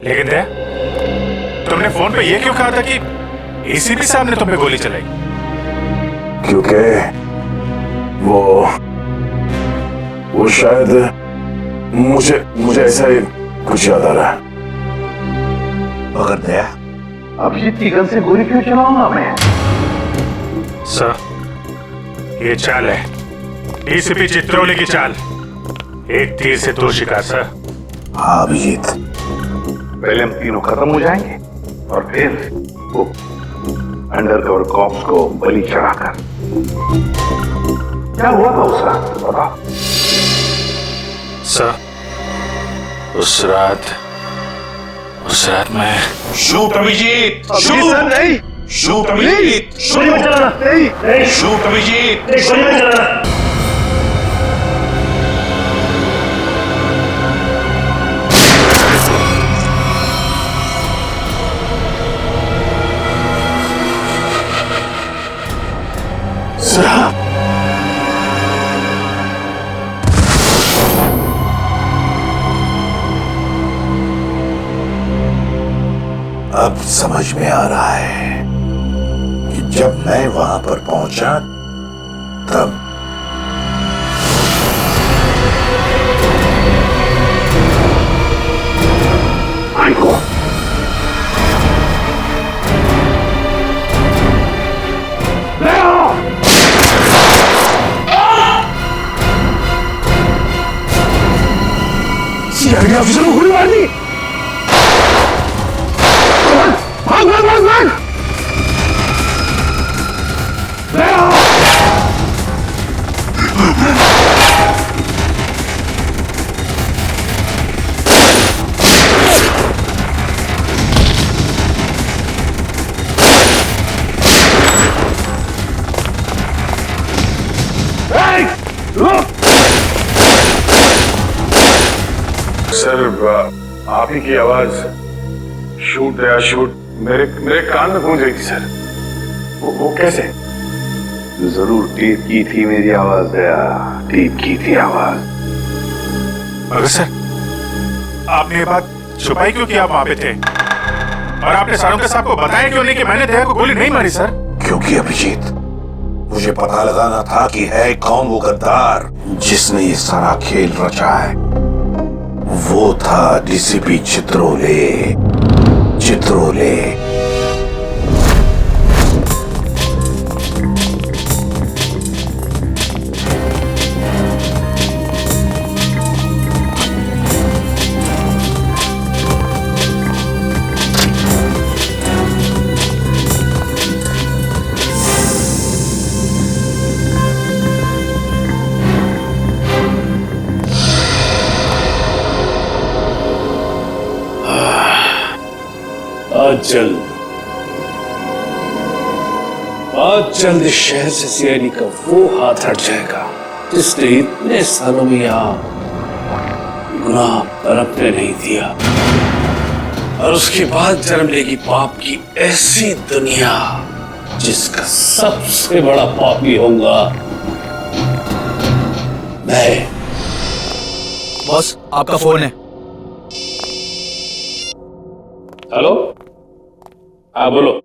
लेकिन दया, तुमने फोन पे ये क्यों कहा था कि एसीपी साहब ने तुम पे गोली चलाई? क्योंकि वो शायद मुझे ऐसा ही कुछ याद आ रहा है। मगर दया, अभिजीत की गन से गोली क्यों चलाऊंगा मैं? सर, ये चाल है डीसीपी चित्रोले की चाल। एक तीर से दो शिकार सर। हाँ अभिजीत, पहले हम तीनों खत्म हो जाएंगे और फिर वो अंडरकवर कॉप्स को बलि चढ़ाकर। क्या हुआ था उस रात बता? सर, उस रात मैं शूट अभिजीत, शूट नहीं, शूट अभिजीत, गोली मत चलाना, नहीं, शूट अभिजीत। गोली मत चलाना। अब समझ में आ रहा है कि जब मैं वहां पर पहुंचा तब आइको सीआईडी ऑफिसर को गोली मार दी। भाग भाग भाग भाग। सर, आप ही की आवाज शूट दया शूट मेरे कान में गूंज रही थी सर। वो कैसे? जरूर टेप की थी मेरी आवाज दया, टेप की थी आवाज। मगर सर, आपने ये बात छुपाई क्यों कि आप वहां पे थे? और आपने सारों साहब को बताया क्यों नहीं कि मैंने दया को गोली नहीं मारी सर? क्योंकि अभिजीत, मुझे पता लगाना था कि है कौन वो गद्दार जिसने ये सारा खेल रचा है। वो था डीसीपी चित्रोले। आज जल्द इस शहर से सीआईडी का वो हाथ हट जाएगा जिसने इतने सालों में यहाँ गुनाह पनपने नहीं दिया। और उसके बाद जन्म लेगी पाप की ऐसी दुनिया जिसका सबसे बड़ा पापी होगा मैं। बॉस, आपका फोन है। हेलो, हाँ बोलो।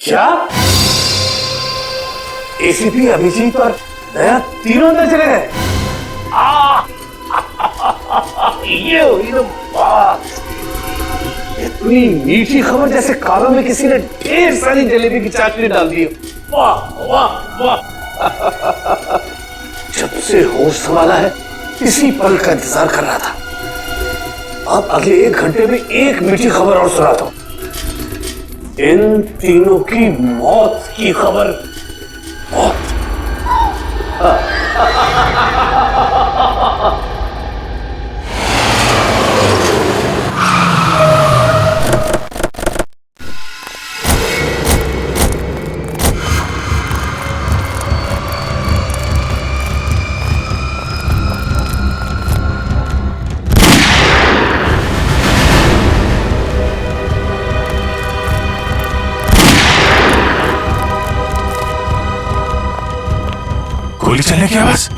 क्या एसीपी अभिजीत और दया तीनों अंदर चले गए? ये हुई ना बात। इतनी मीठी खबर जैसे कानों में किसी ने ढेर सारी जलेबी की चाशनी डाल दी। वाह वाह वाह। जब से होश संभाला है इसी पल का इंतजार कर रहा था। अब अगले 1 घंटे में एक मीठी खबर और सुनाता हूं। इन तीनों की मौत की खबर। मौत। गोली चलने की आवाज।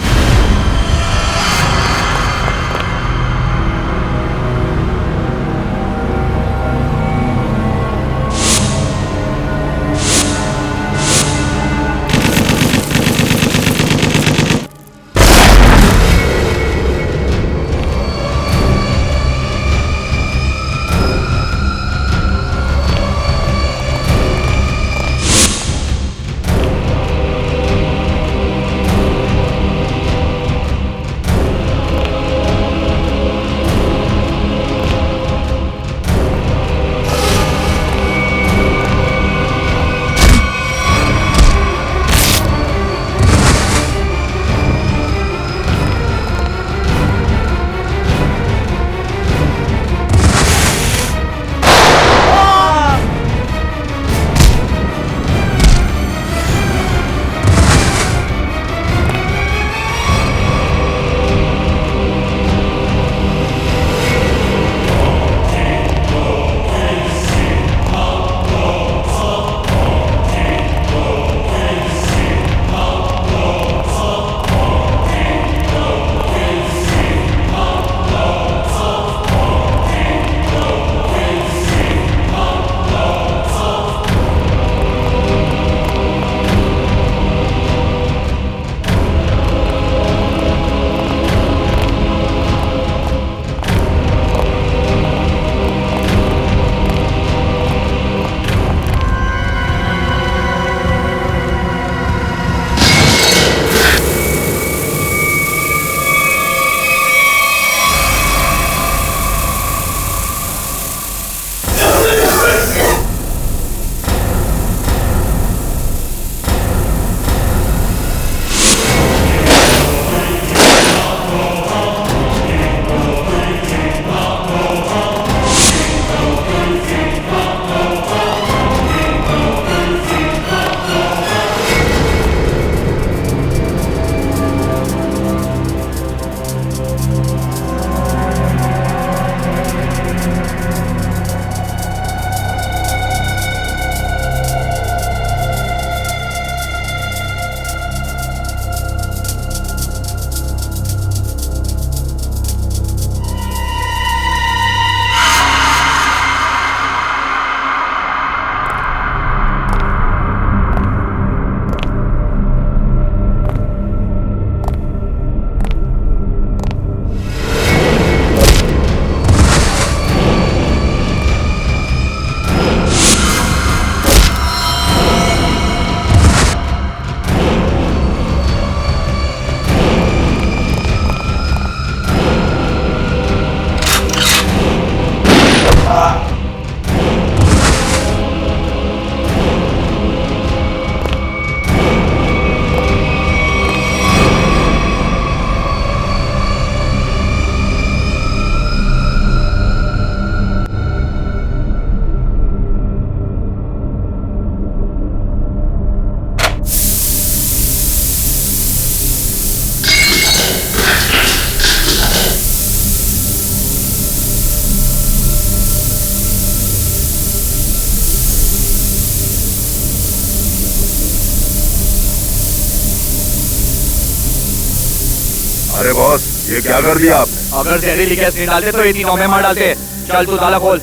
अरे बॉस, ये क्या कर दिया आपने? अगर जहरीली गैस नहीं डालते तो ये तीनों में मार डालते। चल तू ताला खोल।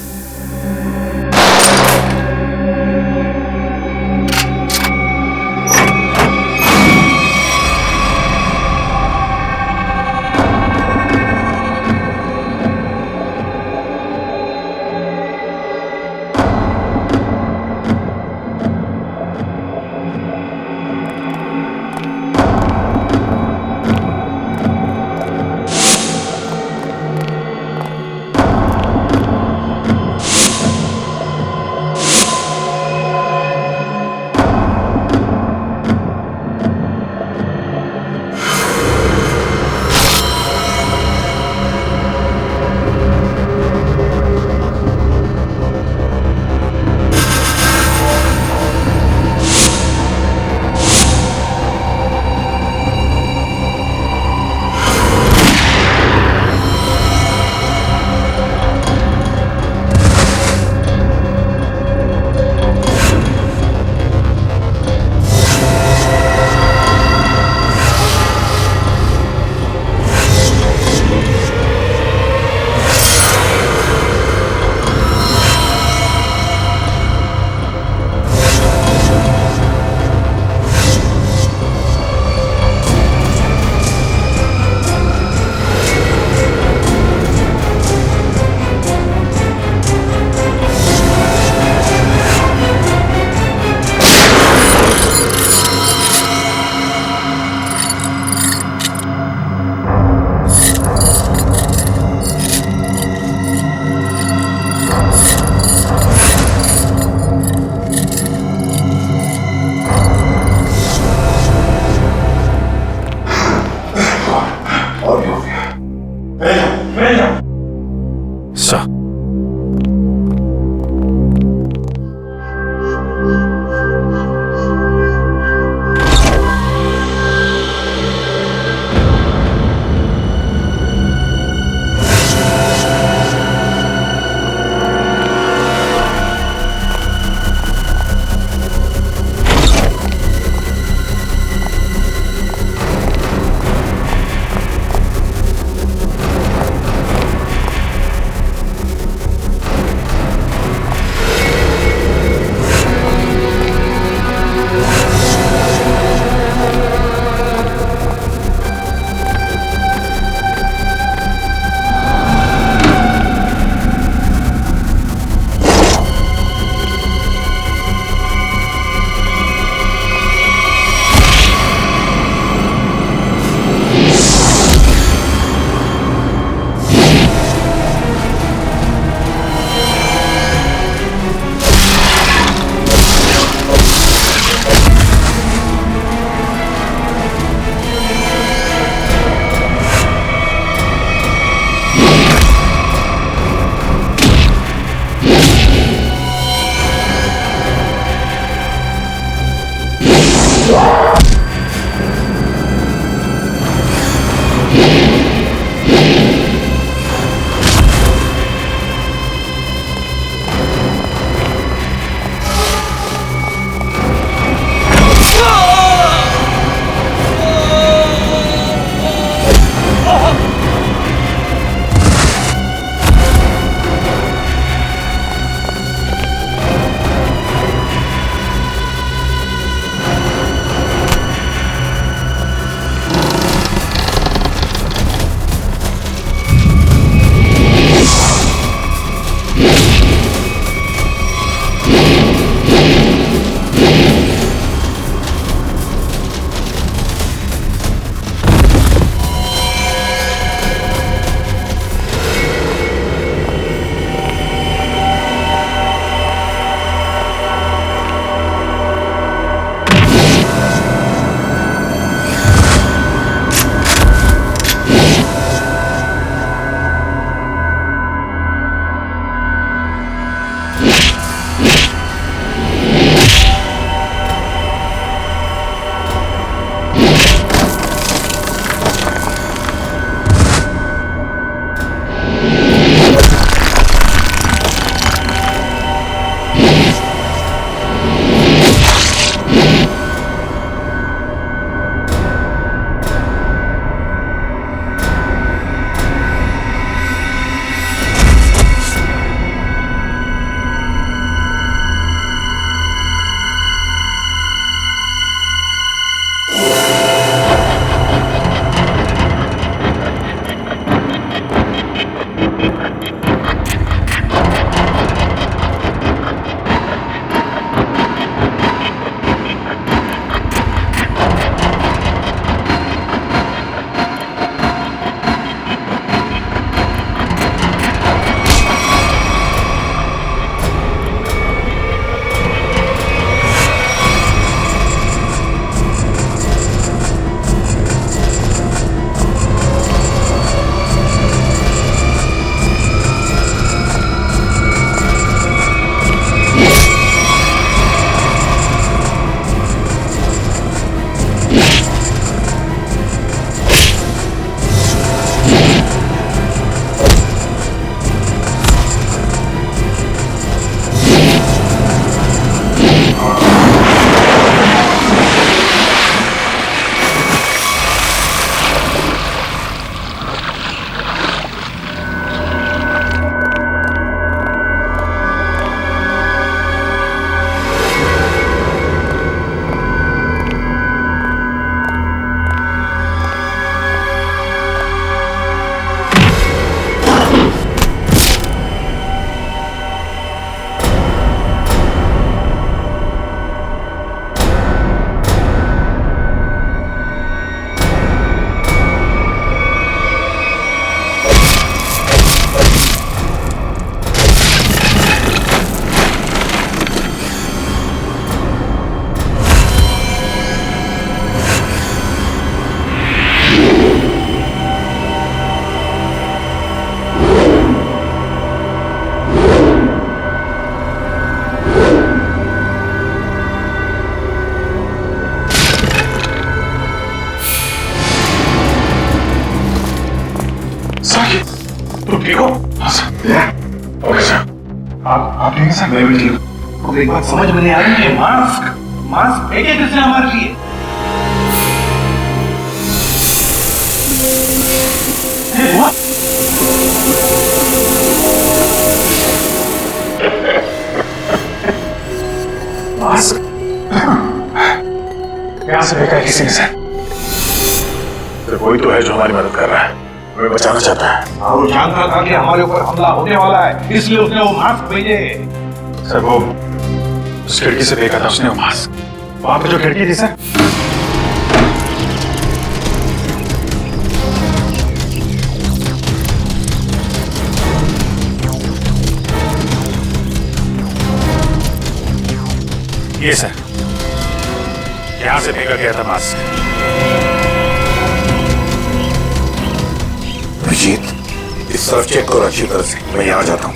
सर, तुम ठीक हो? Okay sir. आप ठीक हैं सर? मैं भी ठीक हूँ। मुझे एक बात समझ में नहीं आ रही है, मास्क फेंके किसने हमारे लिए? हुआ? मास्क यहाँ से फेंका है किसी ने सर। तो कोई तो है जो हमारी मदद कर रहा है, हमें बचाना चाहता है। और वो जानता था कि हमारे ऊपर हमला होने वाला है, इसलिए उसने वो मास्क भेजे। सर वो उस खिड़की से फेंका था उसने वो मास्क, वहां पे जो खिड़की थी सर। ये सर, यहां से फेंका गया था मास्क। अभिजीत, इस तरफ चेक करो अच्छी तरह से, मैं यहां जाता हूं।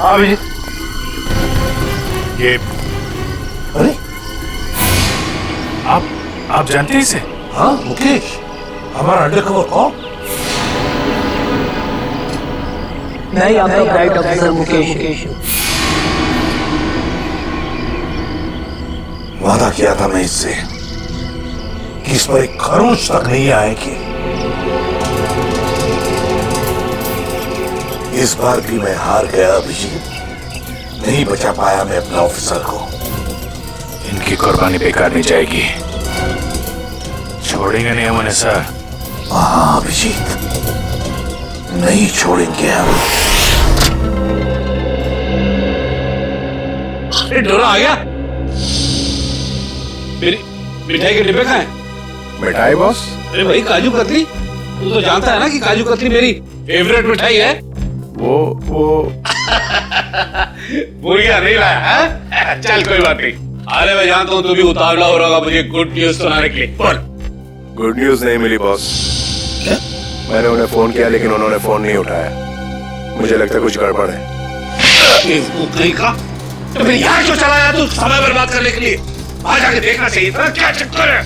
अभिजीत, ये अरे आप जानते हैं इसे? हाँ मुकेश, हमारा अंडरकवर कॉप। मैं आपका ब्राइट ऑफिसर मुकेश। वादा किया था मैं इससे कि इस पर एक खरोंच तक नहीं आएगी। इस बार भी मैं हार गया अभिजीत, नहीं बचा पाया मैं अपने ऑफिसर को। इनकी कुर्बानी बेकार नहीं जाएगी, छोड़ेंगे नहीं हम उन्हें सर। हाँ अभिजीत, नहीं छोड़ेंगे हम। डोरा आ गया। मेरी मिठाई के डिब्बे कहाँ हैं? मिठाई बॉस? अरे भाई काजू कतली, तू तो जानता है ना कि काजू कतली मेरी फेवरेट मिठाई है। वो पूरिया नहीं लाया है? चल कोई बात नहीं। अरे मैं जानता हूँ तू भी उतावला हो रहा होगा मुझे गुड न्यूज सुनाने के लिए। बोल। गुड न्यूज नहीं मिली बॉस। मैंने उन्हें फोन किया लेकिन उन्होंने फोन नहीं उठाया। मुझे लगता है कुछ गड़बड़ है। कहीं का तो फिर यहाँ क्यों चला आया तू समय बर्बाद करने के लिए? वहां जाके देखना चाहिए था, क्या चक्कर है?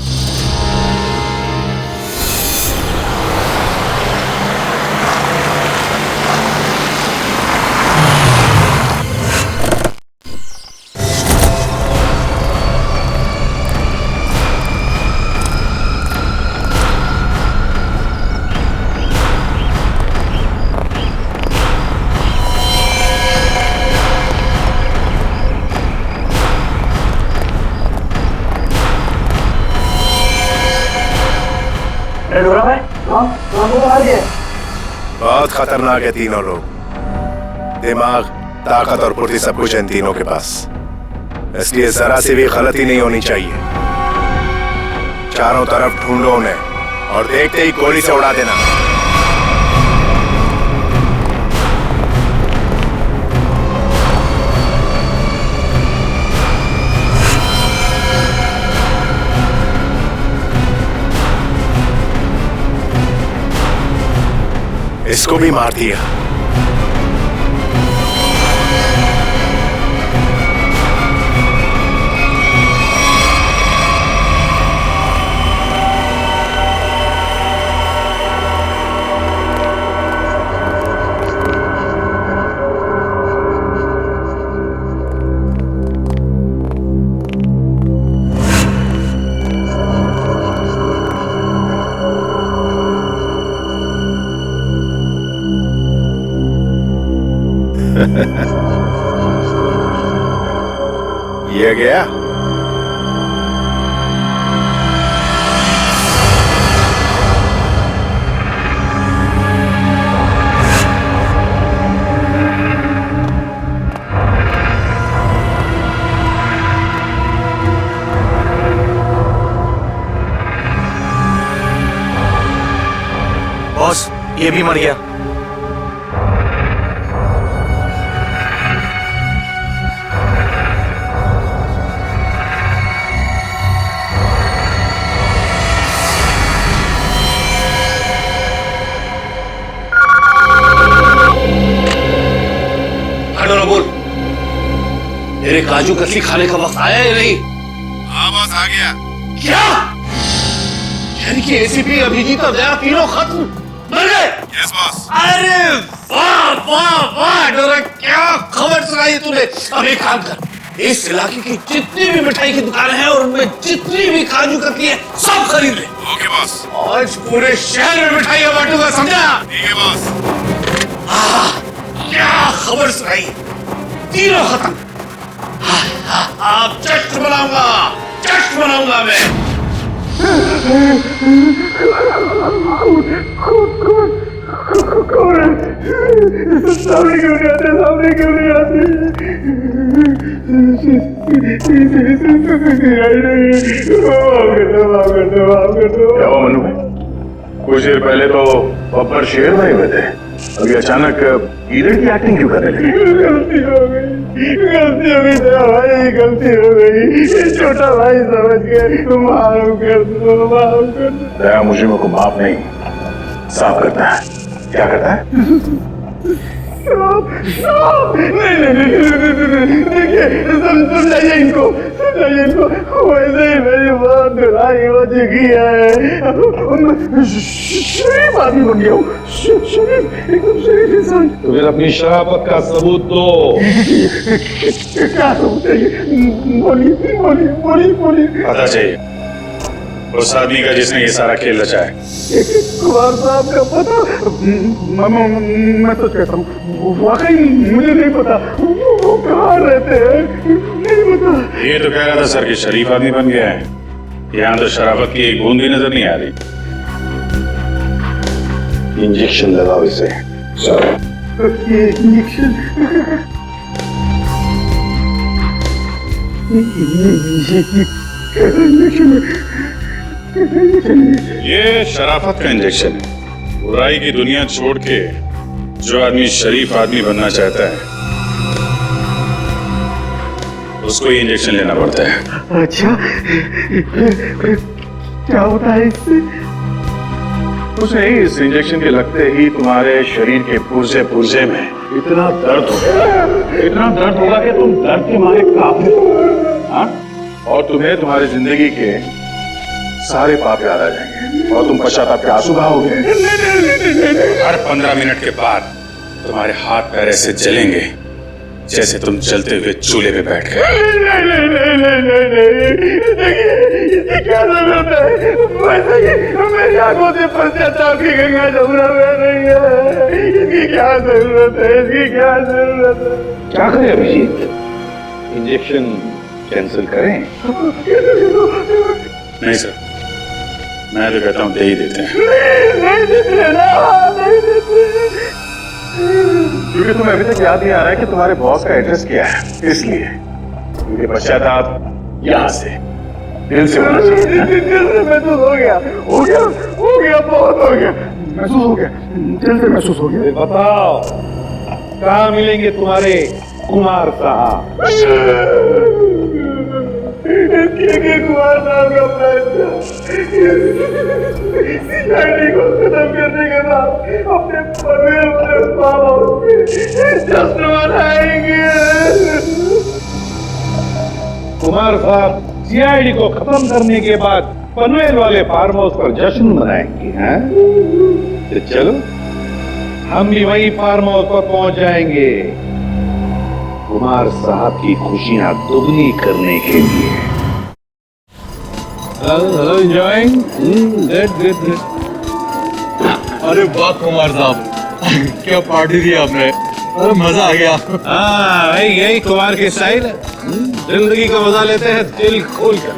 मार गए। बहुत खतरनाक है तीनों लोग। दिमाग, ताकत और फुर्ती सब कुछ है इन तीनों के पास, इसलिए जरा सी भी गलती नहीं होनी चाहिए। चारों तरफ ढूंढो उन्हें और देखते ही गोली से उड़ा देना। इसको भी मार दिया। ये गया। बॉस, ये भी मर गया। बोल, मेरे काजू कतली खाने का वक्त आया या नहीं? हाँ बॉस, आ गया। क्या? यानी कि एसीपी अभिजीत और दया तीनों खत्म, मर गए? Yes boss. अरे वाह वाह वाह डोरा, क्या खबर सुनाई तूने। अब एक काम कर, इस इलाके की जितनी भी मिठाई की दुकानें हैं और उनमें जितनी भी काजू कतली है सब खरीद ले। Okay boss. आज पूरे शहर में मिठाइयां बांटूंगा, समझा? ठीक है बॉस। क्या खबर सुनाई, तीनों खत्म। आप जश्न मनाऊंगा, जश्न मनाऊंगा मैं। सामने क्यों नहीं आते, सामने क्यों नहीं आते? क्या हुआ मनु भाई? कुछ देर पहले तो बब्बर शेर नहीं हुए थे, अभी अचानक हीरो की एक्टिंग क्यों करने लगे? गलती हो गई भाई, गलती हो गई। छोटा भाई समझ के माफ कर दो, माफ कर दो। दया मुझे को माफ नहीं, साफ करता है। क्या करता है? नहीं, देखिए समझाइए इनको, वैसे ही मेरी बहुत धुलाई हो चुकी है। शरीफ आदमी बन गया हूँ, एकदम शरीफ इंसान। तो फिर अपनी शराफत का सबूत दो। क्या सबूत चाहिए? बोलिए। पता चाहिए उस आदमी का जिसने ये सारा खेल रचा है। कुमार साहब का पता? मैं तो कहता हूँ, वाकई मुझे नहीं पता वो कहाँ रहते हैं, नहीं पता। ये तो कह रहा था सर कि शरीफ आदमी बन गया है, यहाँ तो शराफत की एक बूंद भी नजर नहीं आ रही। इंजेक्शन लगाओ इसे। ये इंजेक्शन, ये शराफत का इंजेक्शन है। बुराई की दुनिया छोड़ के जो आदमी शरीफ आदमी बनना चाहता है उसको ये इंजेक्शन लेना पड़ता है। अच्छा, फिर क्या होता है इससे? कुछ नहीं, इस इंजेक्शन के लगते ही तुम्हारे शरीर के पुर्जे में इतना दर्द होगा कि तुम दर्द के मारे कांपे। हाँ? और तुम्हें तुम्हारी जिंदगी के सारे पाप याद आ जाएंगे और तुम पश्चाताप के आंसू बहाओगे। हर 15 मिनट के बाद तुम्हारे हाथ पैर ऐसे जलेंगे जैसे तुम चलते हुए चूल्हे पे बैठ गए। देखिए क्या जरूरत है? वैसे ही मेरी आंखों से पश्चाताप की गंगा जमुना बह रही है। इसकी क्या जरूरत है? क्या करें अभिजीत? इंजेक्शन कैंसिल करें? नहीं सर, मैं तो कहता हूँ दे ही देते हैं, नहीं देते ना, नहीं देते। क्योंकि तुम्हें अभी तक याद नहीं आ रहा है कि तुम्हारे बॉस का एड्रेस क्या है, इसलिए क्योंकि पश्चाताप यहाँ से दिल से होना चाहिए। दिल से महसूस हो गया, बहुत हो गया, महसूस हो गया, दिल से महसूस हो गया। बताओ कहाँ मिलेंगे तुम्हारे कुमार साहब? कुमार साहब का फैसला सीआईडी को खत्म करने के बाद अपने पनवेल वाले फार्म हाउस में जश्न मनाएंगे। कुमार साहब सीआईडी को खत्म करने के बाद पनवेल वाले फार्म हाउस पर जश्न मनाएंगे, हैं? तो चलो हम भी वही फार्म हाउस पर पहुंच जाएंगे कुमार साहब की खुशियां दुगनी करने के लिए। Hello enjoying? गुड। अरे वाह कुमार साहब, क्या पार्टी दी आपने, अरे मजा आ गया। हाँ भाई, यही कुमार की स्टाइल है। जिंदगी का मजा लेते हैं दिल खोल कर,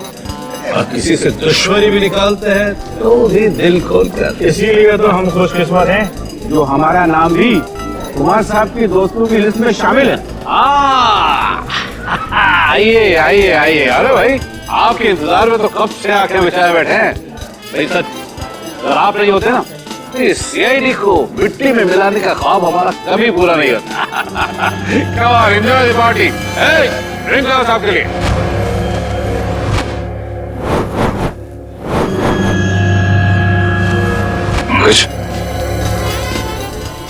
और किसी से दुश्मनी भी निकालते हैं तो भी दिल खोल कर। इसीलिए तो हम खुशकिस्मत हैं जो हमारा नाम भी कुमार साहब की दोस्तों की लिस्ट में शामिल है। आइए आइए आइए। अरे भाई, आपके इंतजार में तो कब से आंखें बिछाए बैठे हैं। भाई सच, अगर आप नहीं होते ना तो इस सीआईडी को मिट्टी में मिलाने का ख्वाब हमारा कभी पूरा नहीं होता। Come on, enjoy the party. Hey, drink लाओ साहब के लिए। कुछ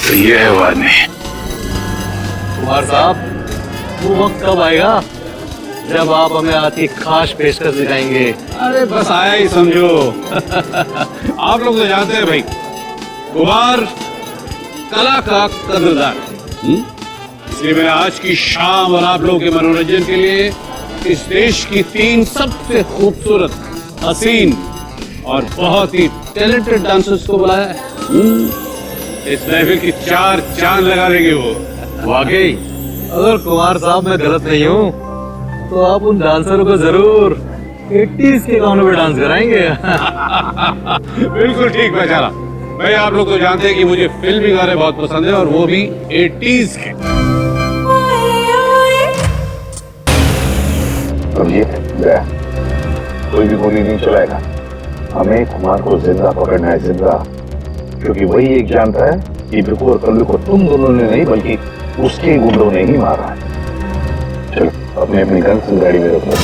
तो ये है बात नहीं। कुमार साहब वो वक्त कब आएगा जब आप हमें आपकी खास पेशकश दिखाएंगे? अरे बस आया ही समझो। आप लोग तो जानते हैं भाई, कुमार कला का कदरदान। इसलिए मैं आज की शाम और आप लोगों के मनोरंजन के लिए इस देश की 3 सबसे खूबसूरत, हसीन और बहुत ही टैलेंटेड डांसर्स को बुलाया है। इस महफिल की 4 चांद लगा देंगे वो। वाकई अगर कुमार साहब मैं गलत नहीं हूँ तो आप उन डांसरों को जरूर 80s के गानों में डांस कराएंगे। बिल्कुल ठीक पहचाना भाई। आप लोग तो जानते हैं कि मुझे फिल्मी गाने बहुत पसंद है, और वो भी 80s के। अब ये गया, कोई भी गोली नहीं चलाएगा। हमें कुमार को जिंदा पकड़ना है, जिंदा, क्योंकि वही एक जानता है कि बिकू और कल्लू को तुम दोनों ने नहीं बल्कि उसके गुंडों ने ही मारा है। चलो अपने अपनी गन से गाड़ी में रख लो।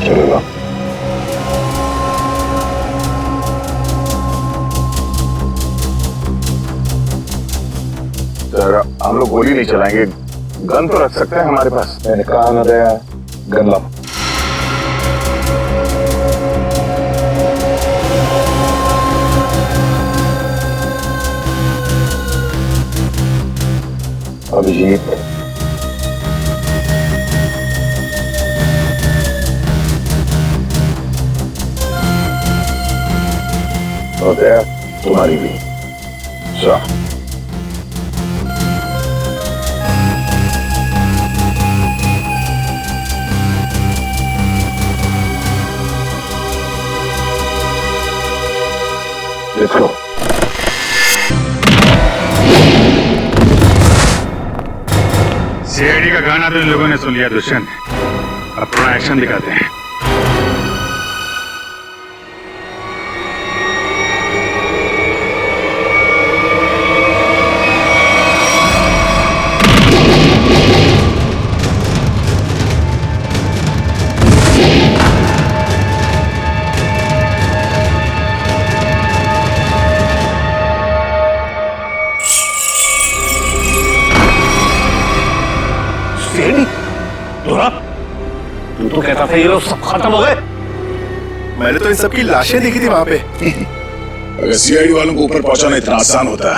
चलो लो। सर हम लोग गोली नहीं चलाएंगे, गन तो रख सकते हैं हमारे पास। मैंने कहा ना दया, गन लाओ। अभिजीत, और दया तुम्हारी भी। Let's go. सीआईडी का गाना तो इन लोगों ने सुन लिया दुष्यंत, अब थोड़ा एक्शन दिखाते हैं। तू तो कहता था ये लोग सब खत्म हो गए। मैंने तो इन सबकी लाशें देखी थी वहां पे। अगर सीआईडी वालों को ऊपर पहुंचाना इतना आसान होता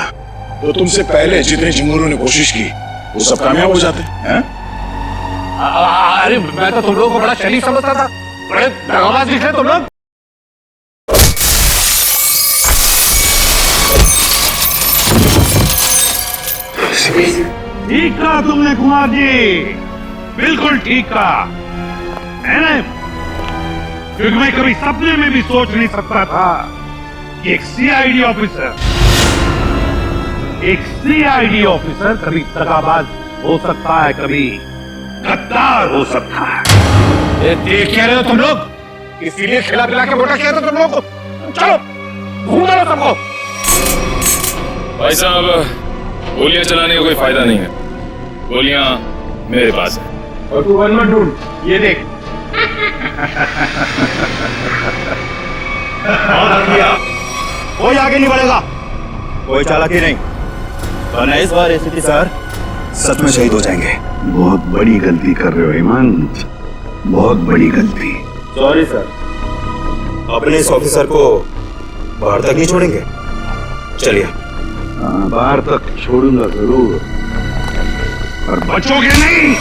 तो तुमसे पहले जितने चिंगूरों ने कोशिश की वो सब कामयाब हो जाते हैं। अरे मैं तो तुम लोगों को बड़ा शरीफ समझता था, बड़े दगाबाज दिख रहे तुम लोग। ठीक कहा तुमने कुमार जी, बिल्कुल ठीक कहा। क्योंकि मैं कभी सपने में भी सोच नहीं सकता था कि एक सीआईडी ऑफिसर कभी दगाबाज हो सकता है, कभी गद्दार हो सकता है। ये देख क्या रहे हो तुम लोग? इसीलिए खिला पिला के मोटा किया था तुम लोग को। चलो घूम लो सबको। भाई साहब, गोलियां चलाने का कोई फायदा नहीं है, गोलियां मेरे पास है। और तू वन मत ढूंढ, ये देख। कोई आगे नहीं बढ़ेगा, कोई चालाकी नहीं, वरना इस बार एसीपी सर सच में शहीद हो जाएंगे। बहुत बड़ी गलती कर रहे हो हेमंत, बहुत बड़ी गलती। सॉरी सर, अपने इस ऑफिसर को बाहर तक नहीं छोड़ेंगे। चलिए। बाहर तक छोड़ूंगा जरूर, पर बचोगे नहीं।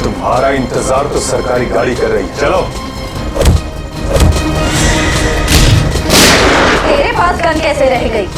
तुम्हारा इंतजार तो सरकारी गाड़ी कर रही है, चलो। तेरे पास गन कैसे रह गई?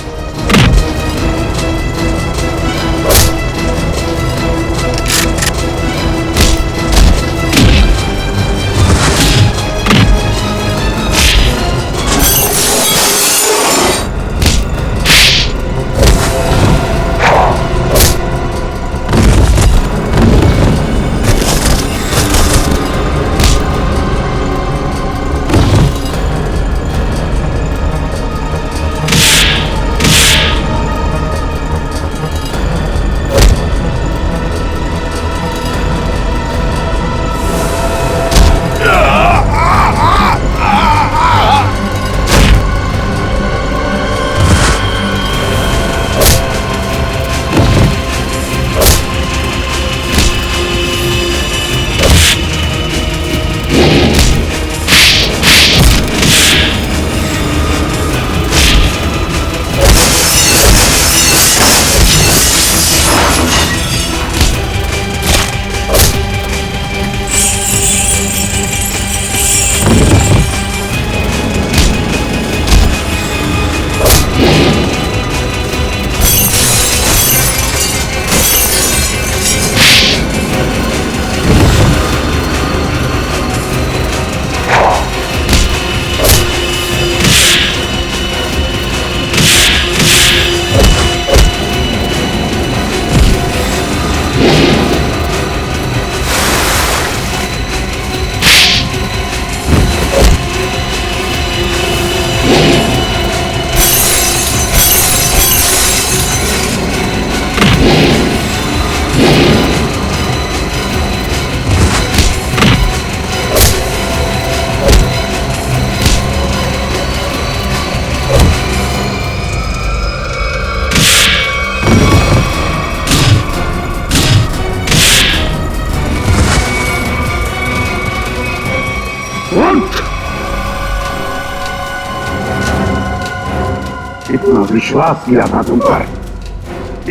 इतना विश्वास किया था तुम पर,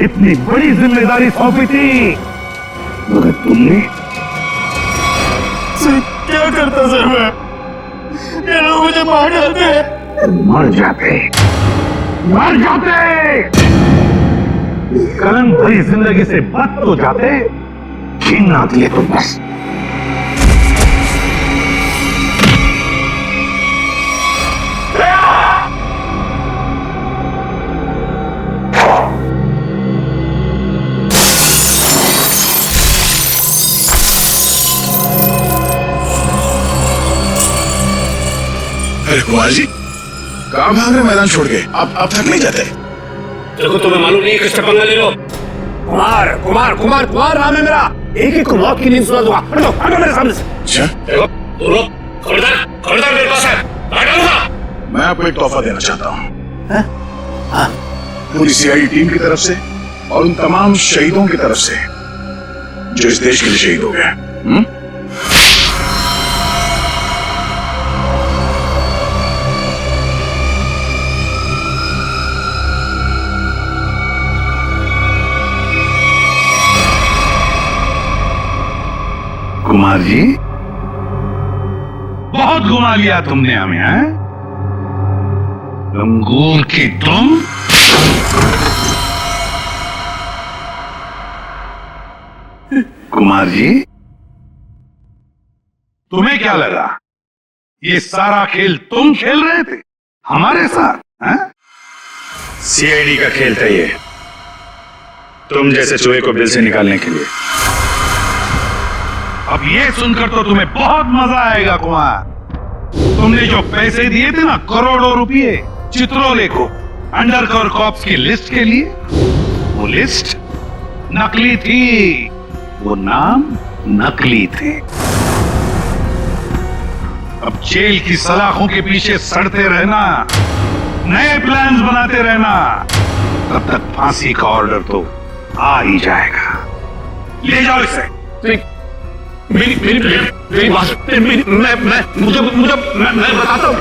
इतनी बड़ी जिम्मेदारी सौंपी थी, मगर तुमने। सर क्या करता सर मैं? ये लोग मुझे मार डालते। मर जाते, मर जाते। इस कलंक भरी जिंदगी से बच तो जाते, छीन ना दिए तुम बस। अरे कुमार जी, कहाँ भाग रहे मैदान छोड़ के? आप थक नहीं जाते? देखो तुम्हें मालूम नहीं है किससे पंगा ले लो। कुमार कुमार कुमार कुमार नाम है मेरा, एक एक को मौत की नींद सुना दूंगा। हटो हटो मेरे सामने से। अच्छा, देखो तुम लोग खबरदार खबरदार मेरे पास है, हटाऊंगा। मैं आपको एक तोहफा देना चाहता हूँ, पूरी सीआईडी टीम की तरफ से और उन तमाम शहीदों की तरफ से जो इस देश के लिए शहीद हो गए। कुमार जी, बहुत घुमा लिया तुमने हमें, हैं? लंगूर की तुम। कुमार जी, तुम्हें क्या लगा ये सारा खेल तुम खेल रहे थे हमारे साथ, हैं? सीआईडी का खेल था ये, तुम जैसे चूहे को बिल से निकालने के लिए। अब ये सुनकर तो तुम्हें बहुत मजा आएगा कुमार। तुमने जो पैसे दिए थे ना, करोड़ों रुपए चित्रोले को अंडरकवर कॉप्स की लिस्ट के लिए, वो लिस्ट नकली थी, वो नाम नकली थे। अब जेल की सलाखों के पीछे सड़ते रहना, नए प्लान्स बनाते रहना, तब तक फांसी का ऑर्डर तो आ ही जाएगा। ले जाओ इसे। मेरी बात मैं बताता हूँ।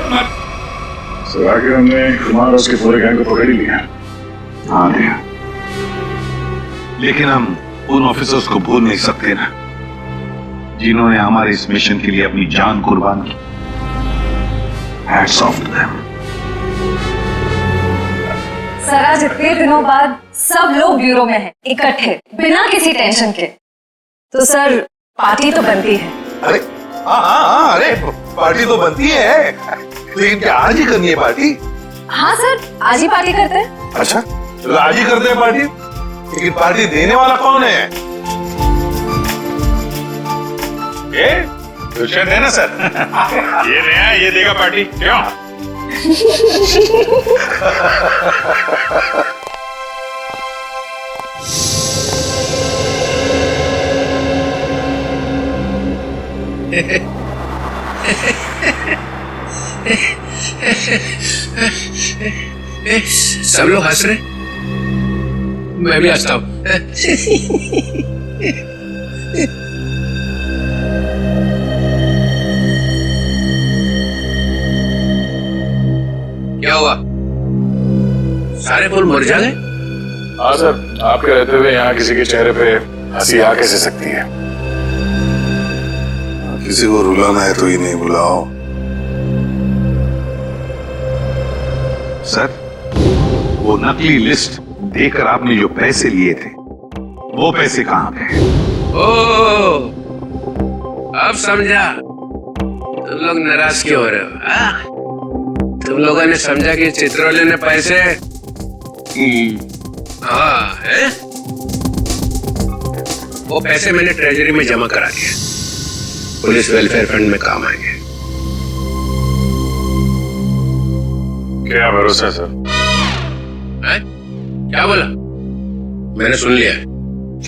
सर आगे हमने कुमार और उसके पूरे गैंग को पकड़ ही लिया। हाँ दिया, लेकिन हम उन ऑफिसर्स को भूल नहीं सकते ना, जिन्होंने हमारे इस मिशन के लिए अपनी जान कुर्बान की। Hats off to them. Sir आज इतने दिनों बाद सब लोग ब्यूरो में हैं, इकट्ठे, बिना किसी टेंशन के। तो सर पार्टी तो बनती है। अरे हाँ, अरे पार्टी तो बनती है, लेकिन क्या आज ही करनी है पार्टी? हाँ सर, आज ही पार्टी करते हैं। अच्छा, तो आज ही करते हैं पार्टी, लेकिन पार्टी देने वाला कौन है? ये दुष्यंत है ना सर। ये नया, ये देगा पार्टी, क्यों? सब लोग हंस रहे, मैं भी हंसता हूं। क्या हुआ, सारे फूल मुरझा गए? हाँ सर, आपके रहते हुए यहाँ किसी के चेहरे पे हंसी आ कैसे सकती है? किसी को रुलाना है तो ही नहीं बुलाओ। सर, वो नकली लिस्ट देकर आपने जो पैसे लिए थे, वो पैसे कहां गए? ओ, अब समझा तुम लोग नाराज क्यों हो रहे हो? तुम लोगों ने समझा कि चित्रोले ने पैसे हाँ है? वो पैसे मैंने ट्रेजरी में जमा करा दिए, पुलिस वेलफेयर फंड में काम आएंगे। क्या भरोसा है सर? है? क्या बोला? मैंने सुन लिया,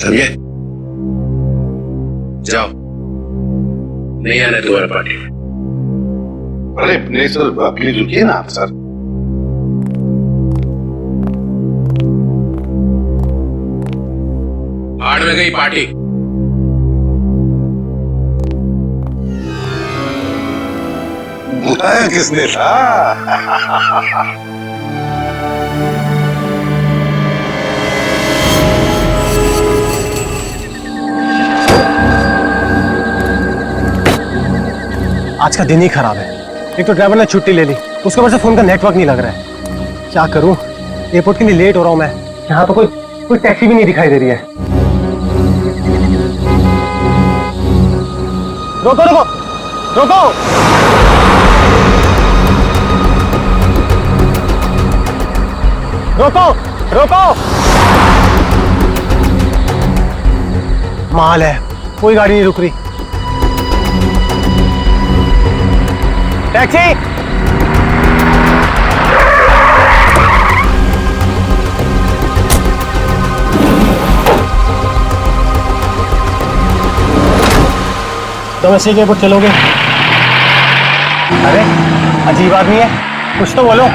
समझे? जाओ, नहीं आना तुम्हारा पार्टी में। अरे नहीं सर, प्लीज रुकिए ना आप सर। भाड़ में गई पार्टी। बुलाया किसने था? आज का दिन ही खराब है। एक तो ड्राइवर ने छुट्टी ले ली, उसके वजह से फोन का नेटवर्क नहीं लग रहा है। क्या करूं, एयरपोर्ट के लिए लेट हो रहा हूं मैं। यहाँ तो कोई टैक्सी भी नहीं दिखाई दे रही है। रोको रोको रोको, रोको रोको, माल है, कोई गाड़ी नहीं रुक रही। टैक्सी, डोमेस्टिक एयरपोर्ट चलोगे? अरे अजीब आदमी है, कुछ तो बोलो।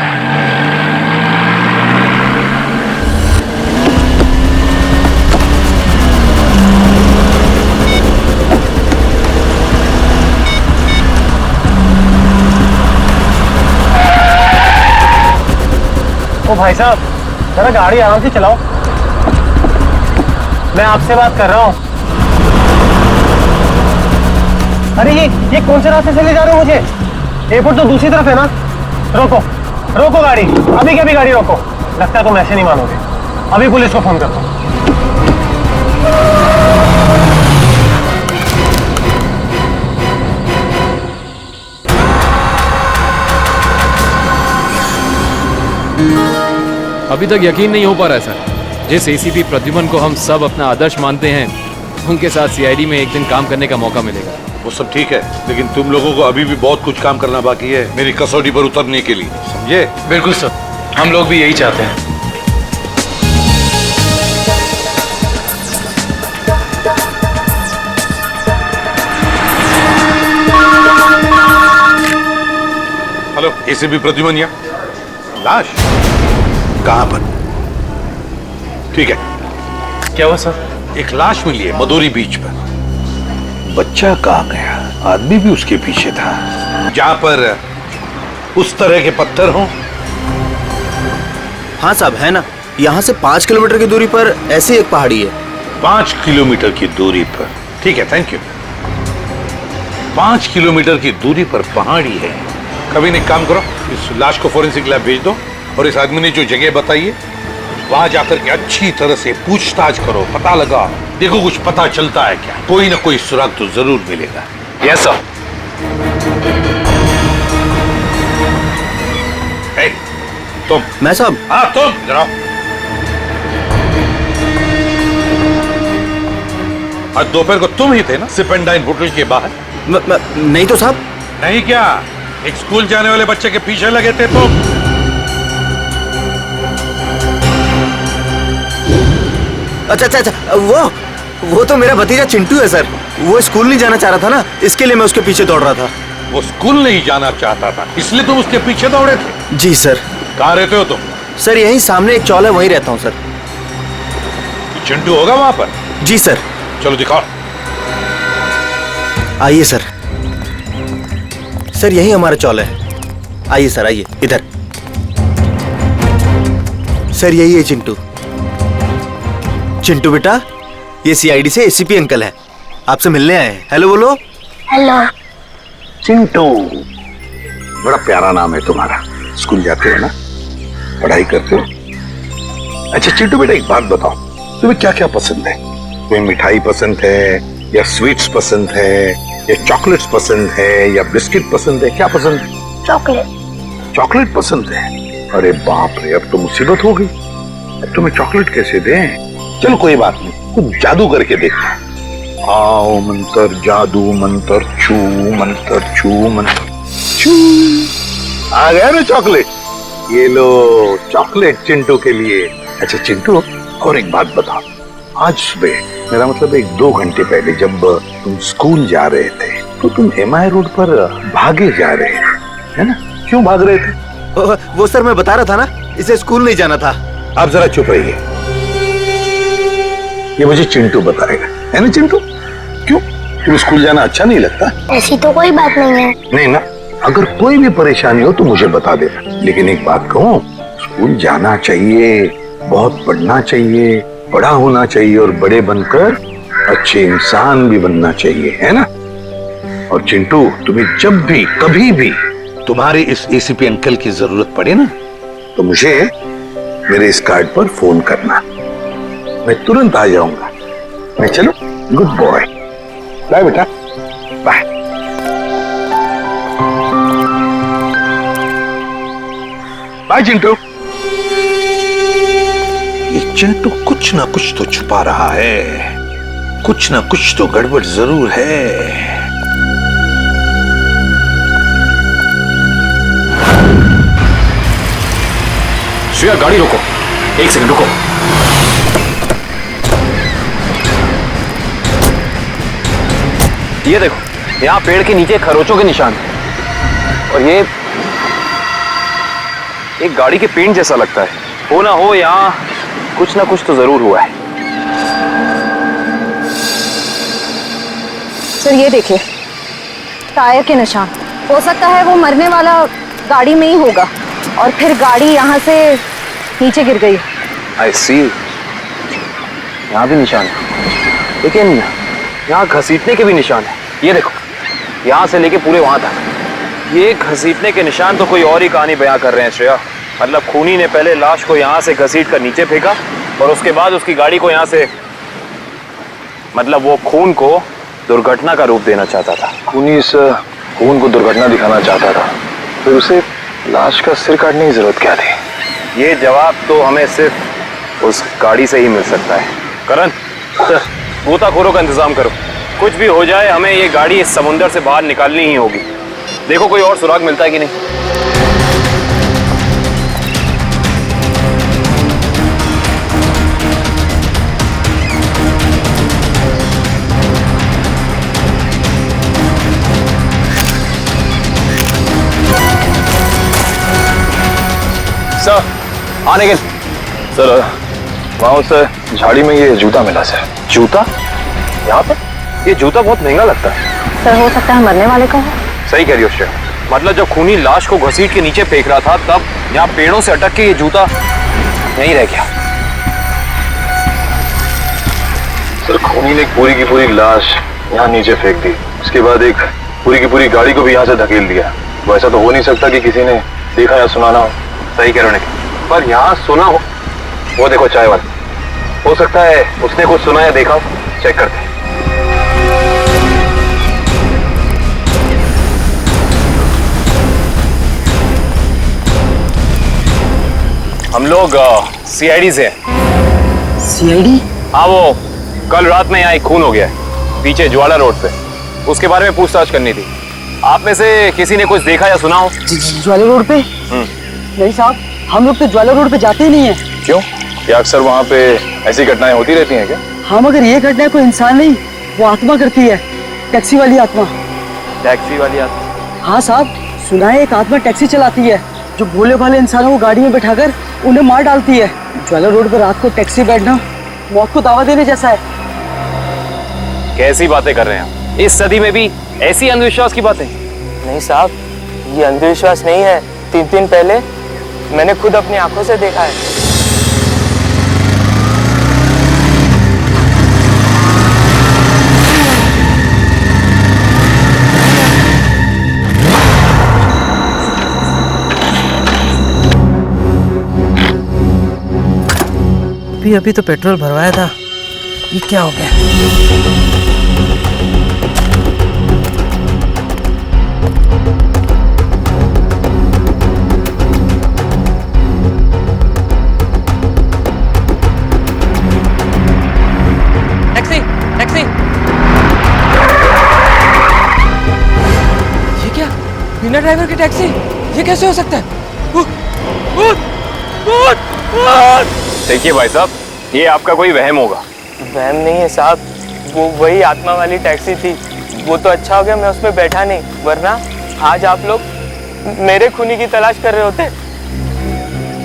ओ भाई साहब, जरा गाड़ी आराम से चलाओ, मैं आपसे बात कर रहा हूँ। अरे ये कौन से रास्ते से ले जा रहे हो मुझे? एयरपोर्ट तो दूसरी तरफ है ना। रोको रोको गाड़ी, अभी के अभी गाड़ी रोको। लगता है तुम ऐसे नहीं मानोगे, अभी पुलिस को फोन करता हूँ। अभी तक यकीन नहीं हो पा रहा है सर। जिस एसीपी प्रद्युमन को हम सब अपना आदर्श मानते हैं, उनके साथ सीआईडी में एक दिन काम करने का मौका मिलेगा। वो सब ठीक है, लेकिन तुम लोगों को अभी भी बहुत कुछ काम करना बाकी है मेरी कसौटी पर उतरने के लिए, समझे? बिल्कुल सर, हम लोग भी यही चाहते हैं। हेलो, एसीपी प्रद्युमन या लाश कहां पर? ठीक है। क्या हुआ सर? एक लाश मिली है मदोरी बीच पर। बच्चा कहां गया? आदमी भी उसके पीछे था। जहां पर उस तरह के पत्थर हों। हाँ साहब, है ना, यहाँ से 5 किलोमीटर की दूरी पर ऐसी एक पहाड़ी है। 5 किलोमीटर की दूरी पर? ठीक है, थैंक यू। 5 किलोमीटर की दूरी पर पहाड़ी है। कभी एक काम करो, इस लाश को फोरेंसिक लैब भेज दो और इस आदमी ने जो जगह बताई है वहां जाकर के अच्छी तरह से पूछताछ करो, पता लगा, देखो कुछ पता चलता है क्या। कोई ना कोई सुराग तो जरूर मिलेगा। Yes sir. तुम? मैं साहब? हाँ तुम, जरा आज दोपहर को तुम ही थे ना सिप एंड डाइन होटल के बाहर? नहीं तो साहब। नहीं क्या? एक स्कूल जाने वाले बच्चे के पीछे लगे थे तुम? अच्छा, वो तो मेरा भतीजा चिंटू है सर। वो स्कूल नहीं जाना चाह रहा था ना, इसके लिए मैं उसके पीछे दौड़ रहा था। वो स्कूल नहीं जाना चाहता था, इसलिए तुम उसके पीछे दौड़े थे? जी सर। कहाँ रहते हो तुम? सर यहीं सामने एक चौल है, वहीं रहता हूँ सर। चिंटू होगा वहां पर? जी सर। चलो दिखाओ। आइए सर। सर यही हमारा चौल है। आइए सर, आइए इधर। सर यही है चिंटू। चिंटू बेटा, ये सीआईडी से एसीपी अंकल है, आपसे मिलने आए हैं। हेलो बोलो। हेलो। चिंटू, बड़ा प्यारा नाम है तुम्हारा। स्कूल जाते हो ना, पढ़ाई करते हो? अच्छा चिंटू बेटा, एक बात बताओ, तुम्हें क्या क्या पसंद है? तुम्हें मिठाई पसंद है या स्वीट्स पसंद है या चॉकलेट्स पसंद है या बिस्किट पसंद है? क्या पसंद है? चॉकलेट। चॉकलेट पसंद है? अरे बाप रे, अब तो मुसीबत हो गई। अब तुम्हें चॉकलेट कैसे दें? चलो कोई बात नहीं, कुछ जादू करके देखो। आओ मंतर जादू, मंतर छू, मंतर छू, मंतर छू। आ गया ना चॉकलेट? ये लो चॉकलेट चिंटू के लिए। अच्छा चिंटू, और एक बात बताओ, आज सुबह, मेरा मतलब 1-2 घंटे पहले जब तुम स्कूल जा रहे थे तो तुम एमआई रोड पर भागे जा रहे थे, है ना? क्यों भाग रहे थे? वो सर मैं बता रहा था ना, इसे स्कूल नहीं जाना था। आप जरा चुप रहिए, ये मुझे चिंटू बताएगा, है ना चिंटू? क्यों, तुम्हें स्कूल जाना अच्छा नहीं लगता? ऐसी तो कोई बात नहीं है। नहीं ना, अगर कोई भी परेशानी हो तो मुझे बता देना। लेकिन एक बात कहूं, स्कूल जाना चाहिए, बहुत पढ़ना चाहिए, बड़ा होना चाहिए और बड़े बनकर अच्छे इंसान भी बनना चाहिए, है ना? और चिंटू, तुम्हें जब भी कभी भी तुम्हारे इस एसीपी अंकल की जरूरत पड़े ना, तो मुझे मेरे इस कार्ड पर फोन करना, मैं तुरंत आ जाऊंगा। मैं चलो, गुड बॉय, बाय बेटा, बाय। बाय चिंटू। ये चिंटू कुछ ना कुछ तो छुपा रहा है, कुछ ना कुछ तो गड़बड़ जरूर है। श्रेया, गाड़ी रोको, 1 सेकंड रुको। ये देखो, यहाँ पेड़ के नीचे खरोचों के निशान है और ये एक गाड़ी के पेंट जैसा लगता है। हो ना हो यहाँ कुछ ना कुछ तो जरूर हुआ है। सर ये देखिए, टायर के निशान। हो सकता है वो मरने वाला गाड़ी में ही होगा और फिर गाड़ी यहाँ से नीचे गिर गई। आई सी, यहाँ भी निशान है, लेकिन यहाँ घसीटने के भी निशान है। ये देखो, यहाँ से लेके पूरे वहां तक। ये घसीटने के निशान तो कोई और ही कहानी बयां कर रहे हैं श्रेया। मतलब खूनी ने पहले लाश को यहाँ से घसीट कर नीचे फेंका और उसके बाद उसकी गाड़ी को यहाँ से, मतलब वो खून को दुर्घटना का रूप देना चाहता था। खूनी इस खून को दुर्घटना दिखाना चाहता था, फिर उसे लाश का सिर काटने की जरूरत क्या थी? ये जवाब तो हमें सिर्फ उस गाड़ी से ही मिल सकता है। करण, गोताखोरों का इंतजाम करो। कुछ भी हो जाए हमें ये गाड़ी इस समुंदर से बाहर निकालनी ही होगी। देखो कोई और सुराग मिलता है कि नहीं। सर, आने के सर, वहाँ उस झाड़ी में ये जूता मिला सर। जूता? यहाँ पे? ये जूता बहुत महंगा लगता है। सर हो सकता है मरने वाले का हो। सही कह रही हो श्रेया। मतलब जब खूनी लाश को घसीट के नीचे फेंक रहा था तब यहाँ पेड़ों से अटक के ये जूता नहीं रह गया। सर खूनी ने पूरी की पूरी लाश यहाँ नीचे फेंक दी, उसके बाद एक पूरी की पूरी गाड़ी को भी यहाँ से धकेल दिया। वैसा तो हो नहीं सकता कि किसी ने देखा या सुना ना हो। सही कह रहे हो, पर यहाँ सुना हो। वो देखो चाय वाला, हो सकता है उसने कुछ सुना या देखा हो। चेक करते हैं। हम लोग सीआईडी से हैं। सीआईडी? हाँ, वो कल रात में यहाँ एक खून हो गया है पीछे ज्वाला रोड पे। उसके बारे में पूछताछ करनी थी। आप में से किसी ने कुछ देखा या सुना हो? ज्वाला रोड पे? नहीं साहब, हम लोग तो ज्वाला रोड पे जाते ही नहीं है। क्यों? या अक्सर वहाँ पे ऐसी घटनाएं होती रहती हैं क्या? हाँ, मगर ये घटना कोई इंसान नहीं, वो आत्मा करती है। टैक्सी वाली आत्मा। टैक्सी वाली आत्मा? हाँ साहब, सुना है एक आत्मा टैक्सी चलाती है जो भोले भाले इंसानों को गाड़ी में बैठाकर उन्हें मार डालती है। ज्वाला रोड पर रात को टैक्सी बैठना मौत को दावा देने जैसा है। कैसी बातें कर रहे हैं? इस सदी में भी ऐसी अंधविश्वास की बातें? नहीं साहब, ये अंधविश्वास नहीं है। 3 दिन पहले मैंने खुद अपनी आंखों से देखा है। अभी तो पेट्रोल भरवाया था, ये क्या हो गया? Taxi, taxi! ये क्या? बिना ड्राइवर की टैक्सी? ये कैसे हो सकता है? देखिए भाई साहब, ये आपका कोई वहम होगा। वहम नहीं है साहब, वो वही आत्मा वाली टैक्सी थी। वो तो अच्छा हो गया मैं उसमें बैठा नहीं, वरना आज आप लोग मेरे खूनी की तलाश कर रहे होते।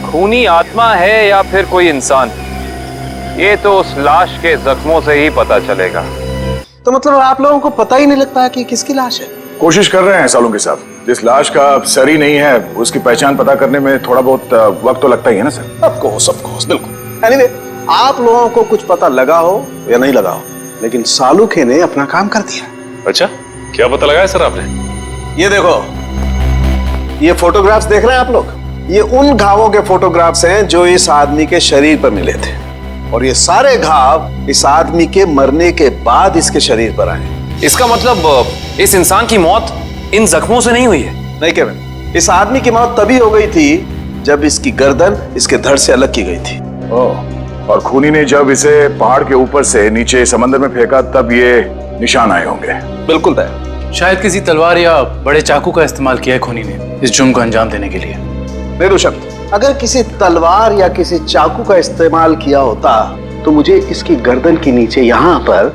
खूनी आत्मा है या फिर कोई इंसान, ये तो उस लाश के जख्मों से ही पता चलेगा। तो मतलब आप लोगों को पता ही नहीं लगता कि किसकी लाश है? कोशिश कर रहे हैं सालों के साथ। जिस लाश का सर ही नहीं है उसकी पहचान पता करने में थोड़ा बहुत वक्त तो लगता ही है ना सर। ऑफ कोर्स, बिल्कुल। एनीवे, आप लोगों को कुछ पता लगा हो या नहीं लगा हो, लेकिन सालुखे ने अपना काम कर दिया। अच्छा, क्या पता लगाया सर आपने? ये देखो, ये फोटोग्राफ्स देख रहे हैं आप लोग? ये उन घावों के फोटोग्राफ्स हैं जो इस आदमी के शरीर पर मिले थे, और ये सारे घाव इस आदमी के मरने के बाद इसके शरीर पर आए। इसका मतलब इस इंसान की मौत इन जख्मों से नहीं हुई है? नहीं केविन, इस आदमी की मौत तभी हो गई थी जब इसकी गर्दन इसके धड़ से अलग की गई थी। और खूनी ने जब इसे पहाड़ के ऊपर से नीचे समंदर में फेंका तब ये निशान आए होंगे। बिल्कुल तय। शायद किसी तलवार या बड़े चाकू का इस्तेमाल किया है खूनी ने इस जुर्म को अंजाम देने के लिए। बेशक, अगर किसी तलवार या किसी चाकू का इस्तेमाल किया होता तो मुझे इसकी गर्दन के नीचे यहाँ पर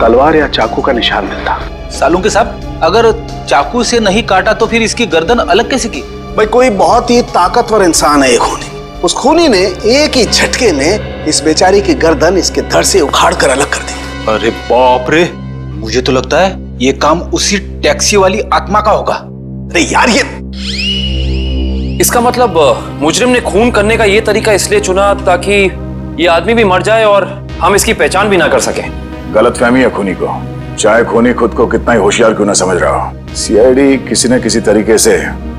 तलवार या चाकू का निशान मिलता। सालुंके साहब, अगर चाकू से नहीं काटा तो फिर इसकी गर्दन अलग कैसे की? भाई, कोई बहुत ही ताकतवर इंसान है ये खूनी। उस खूनी ने एक ही झटके में इस बेचारी की गर्दन इसके धड़ से उखाड़ कर अलग कर दी। अरे बाप रे, मुझे तो लगता है ये काम उसी टैक्सी वाली आत्मा का होगा। अरे यार, इसका मतलब मुजरिम ने खून करने का ये तरीका इसलिए चुना ताकि ये आदमी भी मर जाए और हम इसकी पहचान भी ना कर सके। गलतफहमी है खूनी को, चाहे खूनी खुद को कितना ही होशियार क्यों ना समझ रहा हो। सीआईडी किसी न किसी तरीके से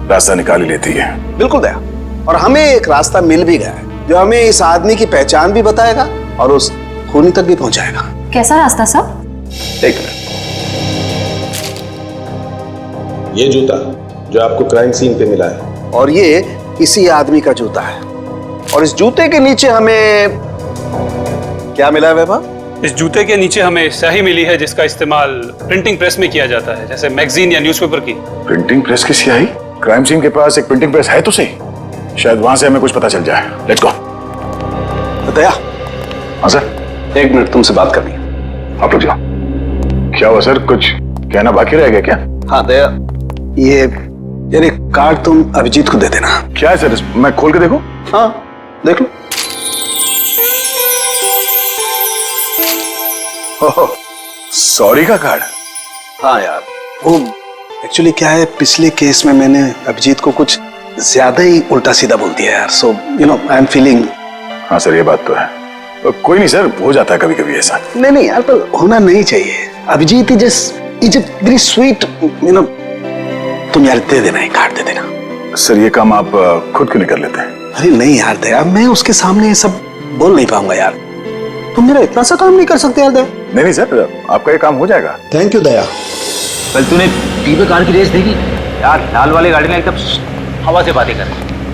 रास्ता निकाल ही लेती है। बिल्कुल दया, और हमें एक रास्ता मिल भी गया है जो हमें इस आदमी की पहचान भी बताएगा और उस खूनी तक भी पहुंचाएगा। कैसा रास्ता साहब? एक मिनट, ये जूता जो आपको क्राइम सीन पे मिला है और ये इसी आदमी का जूता है, और इस जूते के नीचे हमें क्या मिला है वैभव? इस जूते के नीचे हमें स्याही मिली है जिसका इस्तेमाल प्रिंटिंग प्रेस में किया जाता है, जैसे मैगजीन या न्यूज़पेपर की। प्रिंटिंग प्रेस की स्याही? क्राइम सीन के पास एक प्रिंटिंग प्रेस है तो सही, शायद वहां से हमें कुछ पता चल जाए। Let's go. दया। हाँ सर। एक मिनट, तुमसे बात करनी है। आप लोग जाओ। क्या हुआ सर, कुछ कहना बाकी रह गया क्या? हाँ दया, ये यार एक कार्ड तुम अभिजीत को दे देना। क्या है सर, मैं खोल के देखूं? हाँ देख लो। सॉरी का कार्ड? हाँ यार, वो एक्चुअली क्या है, पिछले केस में मैंने अभिजीत को कुछ ज्यादा ही उल्टा सीधा बोल दिया यार, so you know I am feeling. हाँ सर, ये बात तो है। कोई नहीं सर, हो जाता है कभी कभी ऐसा। नहीं यार, पर होना नहीं चाहिए। Abhijit is very sweet, you know. तुम यार दे देना, एक कार्ड दे देना। सर ये काम आप खुद क्यों नहीं कर लेते? अरे नहीं यार दया, मैं उसके सामने ये सब बोल नहीं पाऊंगा यार। तुम मेरा इतना सा काम नहीं कर सकते यार दया। नहीं सर, आपका ये काम हो जाएगा। थैंक यू दया। कल तूने टीवी कार की रेस देखी यार? लाल वाली गाड़ी ने एकदम हवा से बातें कर।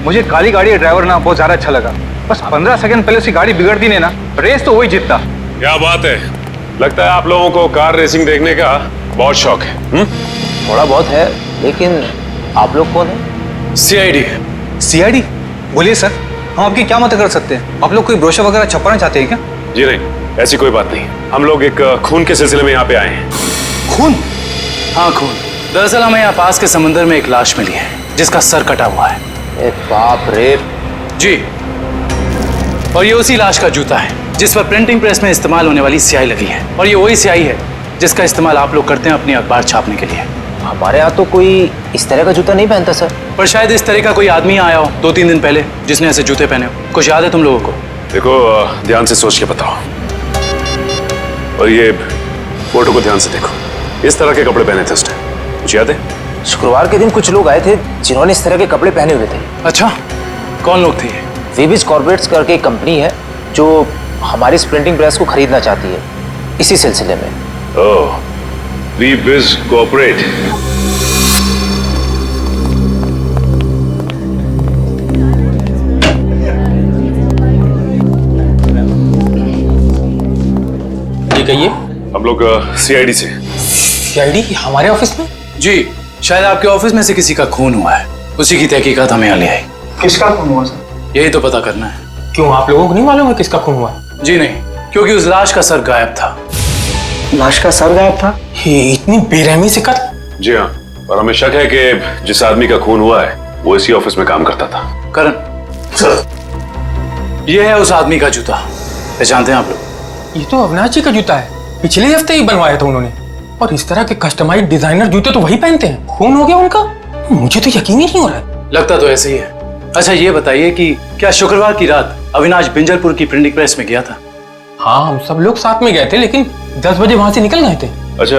मुझे काली गाड़ी का ड्राइवर ना बहुत ज्यादा अच्छा लगा। बस 15 सेकंड पहले उसकी गाड़ी बिगड़ती नहीं ना, रेस तो वही जीतता। क्या बात है, लगता है आप लोगों को कार रेसिंग देखने का बहुत शौक है। थोड़ा बहुत है, लेकिन आप लोग कौन है? सीआईडी। सीआईडी? बोलिए सर, हम आपकी क्या मदद कर सकते हैं? आप लोग कोई ब्रोशर वगैरह छपवाना चाहते हैं क्या? जी नहीं, ऐसी कोई बात नहीं। हम लोग एक खून के सिलसिले में यहाँ पे आए हैं। खून? हाँ खून। दरअसल हमें यहाँ पास के समंदर में एक लाश मिली है जिसका सर कटा हुआ है। बाप रे। जी, और ये उसी लाश का जूता है जिस पर प्रिंटिंग प्रेस में इस्तेमाल होने वाली स्याही लगी है, और ये वही स्याही है जिसका इस्तेमाल आप लोग करते हैं अपनी अखबार छापने के लिए। हमारे यहाँ तो कोई इस तरह का जूता नहीं पहनता सर। पर शायद इस तरह का कोई आदमी आया हो 2-3 दिन पहले जिसने ऐसे जूते पहने हो। कुछ याद है तुम लोगों को? देखो, ध्यान से सोच के बताओ, और ये फोटो को ध्यान से देखो। इस तरह के कपड़े पहने थे उसने, कुछ याद है? शुक्रवार के दिन कुछ लोग आए थे जिन्होंने इस तरह के कपड़े पहने हुए थे। अच्छा, कौन लोग थे ये? वीबिज कॉर्पोरेट्स करके एक कंपनी है जो हमारी इस प्रिंटिंग प्रेस को खरीदना चाहती है, इसी सिलसिले में। ओह, वीबिज कॉर्पोरेट। जी कहिए। हम लोग सीआईडी से। सीआईडी हमारे ऑफिस में? जी, शायद आपके ऑफिस में से किसी का खून हुआ है, उसी की तहकीकात हमें यहाँ ले आई। किसका खून हुआ सर? यही तो पता करना है। क्यों, आप लोगों को नहीं मालूम है किसका खून हुआ? जी नहीं, क्योंकि उस लाश का सर गायब था। लाश का सर गायब था? ये इतनी बेरहमी से कत्ल? जी हाँ, और हमें शक है कि जिस आदमी का खून हुआ है वो इसी ऑफिस में काम करता था। करण सर, ये है उस आदमी का जूता, पहचानते हैं आप लोग? ये तो अविनाश जी का जूता है, पिछले हफ्ते ही बनवाया था उन्होंने। और इस तरह के कस्टमाइज्ड डिजाइनर जूते तो वही पहनते हैं। खून हो गया उनका? मुझे तो यकीन ही नहीं हो रहा है। लगता तो ऐसे ही है। अच्छा ये बताइए कि क्या शुक्रवार की रात अविनाश बिंजलपुर की प्रिंटिंग प्रेस में गया था? हाँ, हम सब लोग साथ में गए थे, लेकिन 10 बजे वहां से निकल गए थे। अच्छा,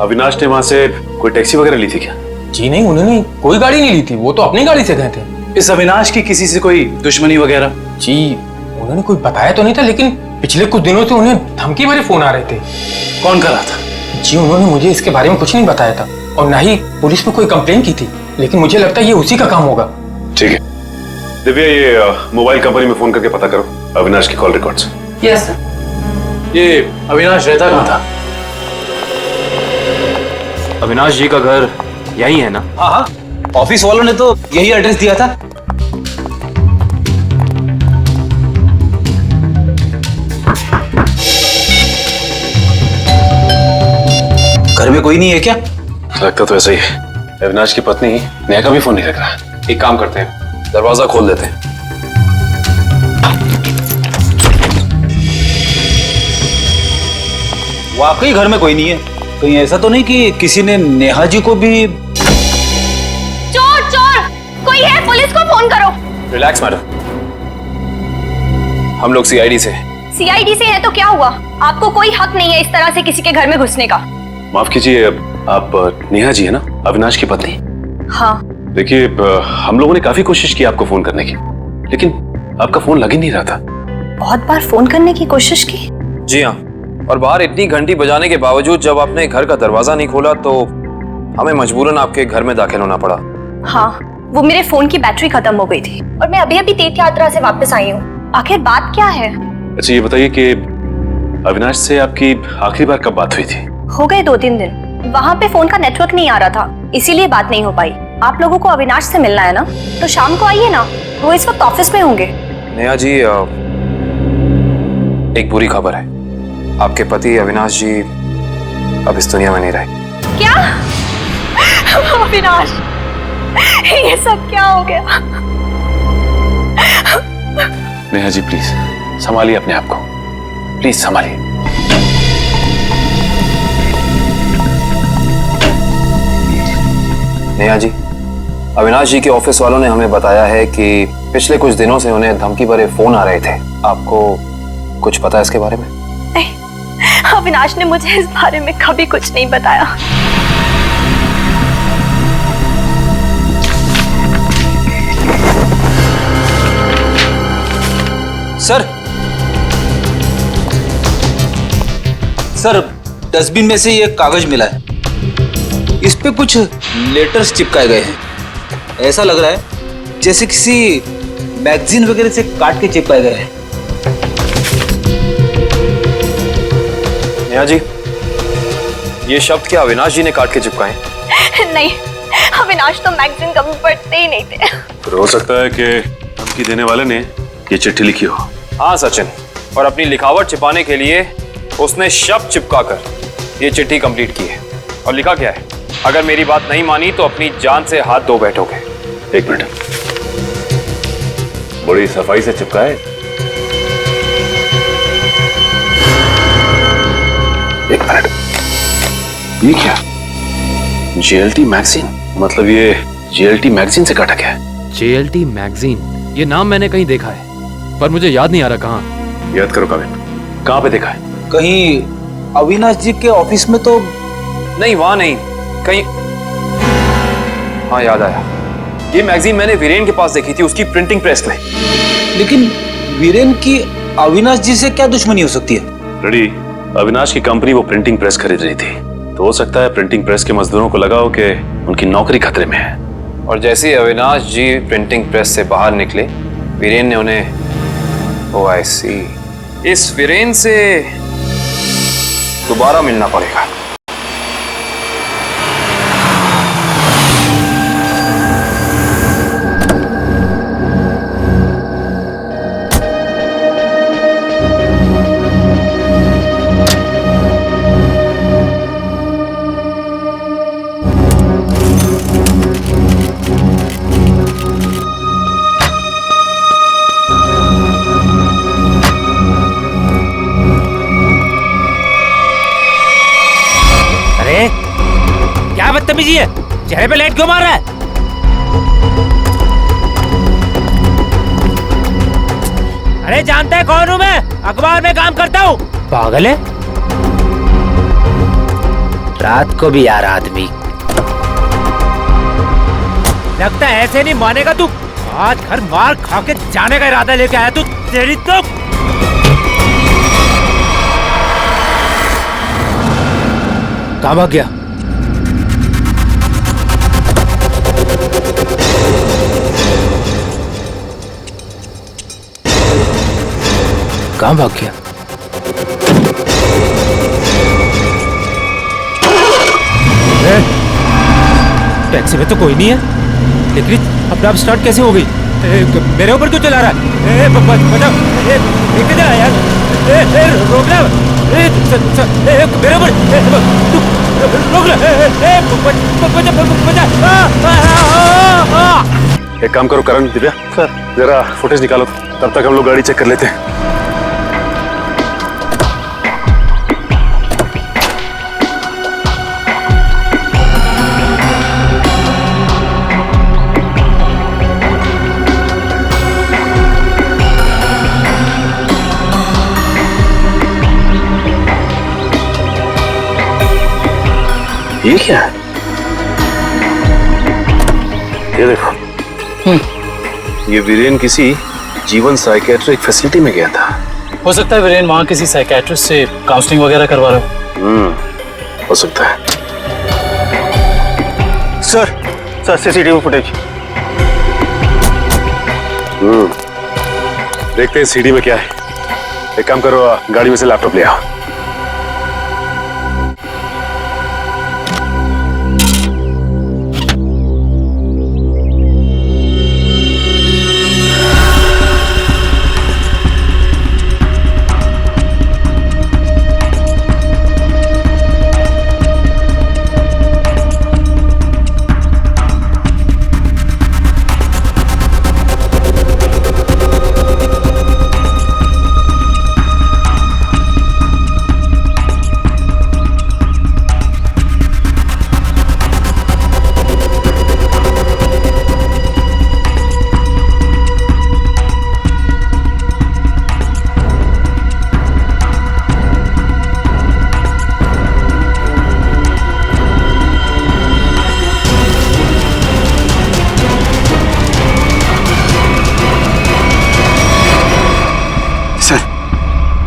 अविनाश ने वहां से कोई टैक्सी वगैरह ली थी क्या? जी नहीं, उन्होंने कोई गाड़ी नहीं ली थी, वो तो अपनी गाड़ी से गए थे। इस अविनाश की किसी से कोई दुश्मनी वगैरह? जी उन्होंने कोई बताया तो नहीं था, लेकिन पिछले कुछ दिनों से उन्हें धमकी भरे फोन आ रहे थे। कौन कर रहा था? जी उन्होंने मुझे इसके बारे में कुछ नहीं बताया था, और ना ही पुलिस में कोई कंप्लेंट की थी, लेकिन मुझे लगता है ये उसी का काम होगा। ठीक है दिव्या, ये मोबाइल कंपनी में फोन करके पता करो अविनाश की कॉल रिकॉर्ड्स। Yes sir. ये अविनाश रहता कहाँ था? अविनाश जी का घर यही है ना? हाँ हाँ, ऑफिस वालों ने तो यही एड्रेस दिया था। घर में कोई नहीं है क्या? लगता तो ऐसा ही है। अविनाश की पत्नी नेहा का भी फोन नहीं लग रहा। एक काम करते हैं, दरवाजा खोल देते हैं। वाकई घर में कोई नहीं है। कहीं ऐसा तो नहीं कि किसी ने नेहा जी को भी? चोर चोर, कोई है? पुलिस को फोन करो। रिलैक्स मैडम, हम लोग सीआईडी से। सीआईडी से है तो क्या हुआ? आपको कोई हक नहीं है इस तरह से किसी के घर में घुसने का। माफ कीजिए, आप नेहा जी है ना, अविनाश की पत्नी? हाँ। देखिए हम लोगों ने काफी कोशिश की आपको फोन करने की, लेकिन आपका फोन लग ही नहीं रहा था। बहुत बार फोन करने की कोशिश की। जी हाँ, और बाहर इतनी घंटी बजाने के बावजूद जब आपने घर का दरवाजा नहीं खोला तो हमें मजबूरन आपके घर में दाखिल होना पड़ा। हाँ, वो मेरे फोन की बैटरी खत्म हो गई थी और मैं अभी अभी तीर्थ यात्रा से वापस आई हूँ। आखिर बात क्या है? अच्छा ये बताइए कि अविनाश से आपकी आखिरी बार कब बात हुई थी? हो गए 2-3 दिन। वहाँ पे फोन का नेटवर्क नहीं आ रहा था, इसीलिए बात नहीं हो पाई। आप लोगों को अविनाश से मिलना है ना, तो शाम को आइए ना, वो इस वक्त ऑफिस में होंगे। नेहा जी एक बुरी खबर है, आपके पति अविनाश जी अब इस दुनिया में नहीं रहे। क्या? अविनाश, ये सब क्या हो गया? नेहा जी प्लीज संभालिए अपने आप को, प्लीज संभालिए। नेहा जी, अविनाश जी के ऑफिस वालों ने हमें बताया है कि पिछले कुछ दिनों से उन्हें धमकी भरे फोन आ रहे थे। आपको कुछ पता है इसके बारे में? नहीं, अविनाश ने मुझे इस बारे में कभी कुछ नहीं बताया। सर डस्टबिन में से ये कागज मिला है, इस पे कुछ लेटर्स चिपकाए गए हैं। ऐसा लग रहा है जैसे किसी मैगजीन वगैरह से काट के चिपकाए गए हैं। नेहा जी, ये शब्द क्या अविनाश जी ने काट के चिपकाए? नहीं, अविनाश तो मैगजीन कभी पढ़ते ही नहीं थे। फिर हो सकता है कि धमकी देने वाले ने ये चिट्ठी लिखी हो। हाँ सचिन, और अपनी लिखावट छिपाने के लिए उसने शब्द चिपकाकर ये चिट्ठी कंप्लीट की है। और लिखा क्या है? अगर मेरी बात नहीं मानी तो अपनी जान से हाथ धो बैठोगे। एक मिनट, बड़ी सफाई से चिपकाए। एक मिनट, ये क्या? JLT मैगजीन, मतलब ये JLT मैगजीन से काटा गया है। JLT मैगजीन, ये नाम मैंने कहीं देखा है पर मुझे याद नहीं आ रहा कहाँ। याद करो काविन, कहाँ पे देखा है? कहीं अविनाश जी के ऑफिस में तो नहीं, वहां नहीं, कहीं। हाँ याद आया, ये मैगजीन मैंने वीरेन के पास देखी थी, उसकी प्रिंटिंग प्रेस में। लेकिन वीरेन की अविनाश जी से क्या दुश्मनी हो सकती है? रेडी, अविनाश की कंपनी वो प्रिंटिंग प्रेस खरीद रही थी, तो हो सकता है प्रिंटिंग प्रेस के मजदूरों को लगा हो कि उनकी नौकरी खतरे में है। और जैसे ही अविनाश जी प्रिंटिंग प्रेस से बाहर निकले, वीरेन ने उन्हें, ओह आई सी, इस वीरेन से दोबारा मिलना पड़ेगा। क्या बदतमीजी है? चेहरे पे लाइट क्यों मार रहा है? अरे जानता है कौन हूँ मैं? अखबार में काम करता हूँ। पागल है? रात को भी यार आदमी। लगता है ऐसे नहीं मानेगा तू। आज घर मार खा के जाने का इरादा लेके आया तू। तेरी तो कहाँ भाग गया? कहाँ भाग गया? टैक्सी में तो कोई नहीं है, लेकिन अपना स्टार्ट कैसे हो गई? मेरे ऊपर क्यों चला रहा है? बचाओ! किधर है यार? रोक ले! मेरे ऊपर रोक ले! एक काम करो करण, दिव्या सर, जरा फुटेज निकालो, तब तक हम लोग गाड़ी चेक कर लेते हैं। ये क्या है? ये देखो, ये वीरेन किसी जीवन साइकेट्रिक फैसिलिटी में गया था। हो सकता है वीरेन वहां किसी साइकेट्रिस्ट से काउंसलिंग वगैरह करवा रहे हो। हो सकता है। Sir CCTV footage. देखते हैं सीडी में क्या है। एक काम करो, गाड़ी में से लैपटॉप ले आओ।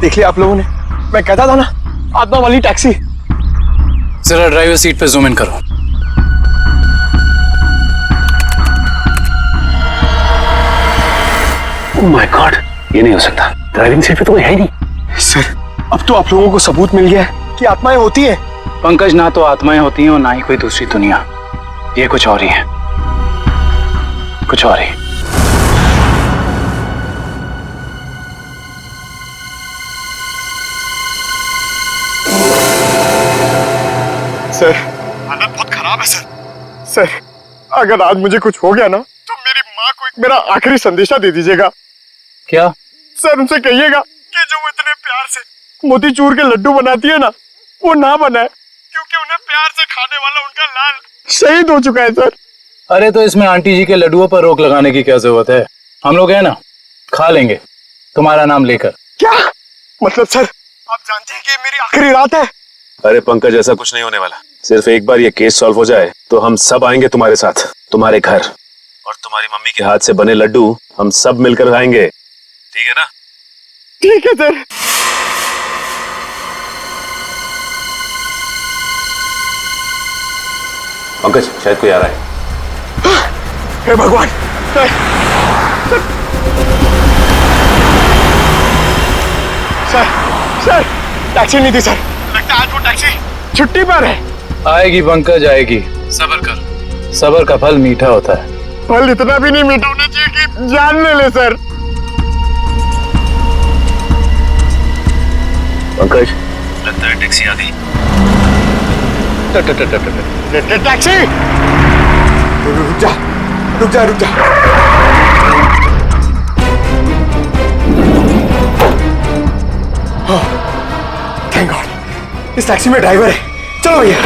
देख लिया आप लोगों ने? मैं कहता था ना, आत्मा वाली टैक्सी। जरा ड्राइवर सीट पे जूम इन करो। ओह माय गॉड, ये नहीं हो सकता। ड्राइविंग सीट पे तो कोई है ही नहीं। सर, अब तो आप लोगों को सबूत मिल गया है कि आत्माएं होती है। पंकज, ना तो आत्माएं होती हैं और ना ही कोई दूसरी दुनिया। ये कुछ और ही है, कुछ और ही। सर, हालत बहुत खराब है सर। अगर आज मुझे कुछ हो गया ना, तो मेरी माँ को एक मेरा आखिरी संदेशा दे दीजिएगा। क्या? सर, उनसे कहिएगा कि जो वो इतने प्यार से मोतीचूर के लड्डू बनाती है ना, वो ना बनाए, क्योंकि उन्हें प्यार से खाने वाला उनका लाल शहीद हो चुका है सर। अरे तो इसमें आंटी जी के लड्डुओं पर रोक लगाने की क्या जरूरत है? हम लोग हैं ना, खा लेंगे तुम्हारा नाम लेकर। क्या मतलब सर? आप जानते हैं कि मेरी आखिरी रात है। अरे पंकज, ऐसा कुछ नहीं होने वाला। सिर्फ एक बार ये केस सॉल्व हो जाए तो हम सब आएंगे तुम्हारे साथ, तुम्हारे घर, और तुम्हारी मम्मी के हाथ से बने लड्डू हम सब मिलकर खाएंगे। ठीक है ना? ठीक है सर। पंकज, शायद कोई आ रहा है। हे भगवान! सर, टैक्सी नहीं थी सर। लगता है आज वो टैक्सी छुट्टी पर है। आएगी पंकज, आएगी। सब्र कर, सब्र का फल मीठा होता है। फल इतना भी नहीं मीठा होना चाहिए कि जान ले सर। पंकज, लगता है टैक्सी आ गई। टैक्सी! रुक जा। थैंक गॉड, इस टैक्सी में ड्राइवर है। चलो भैया।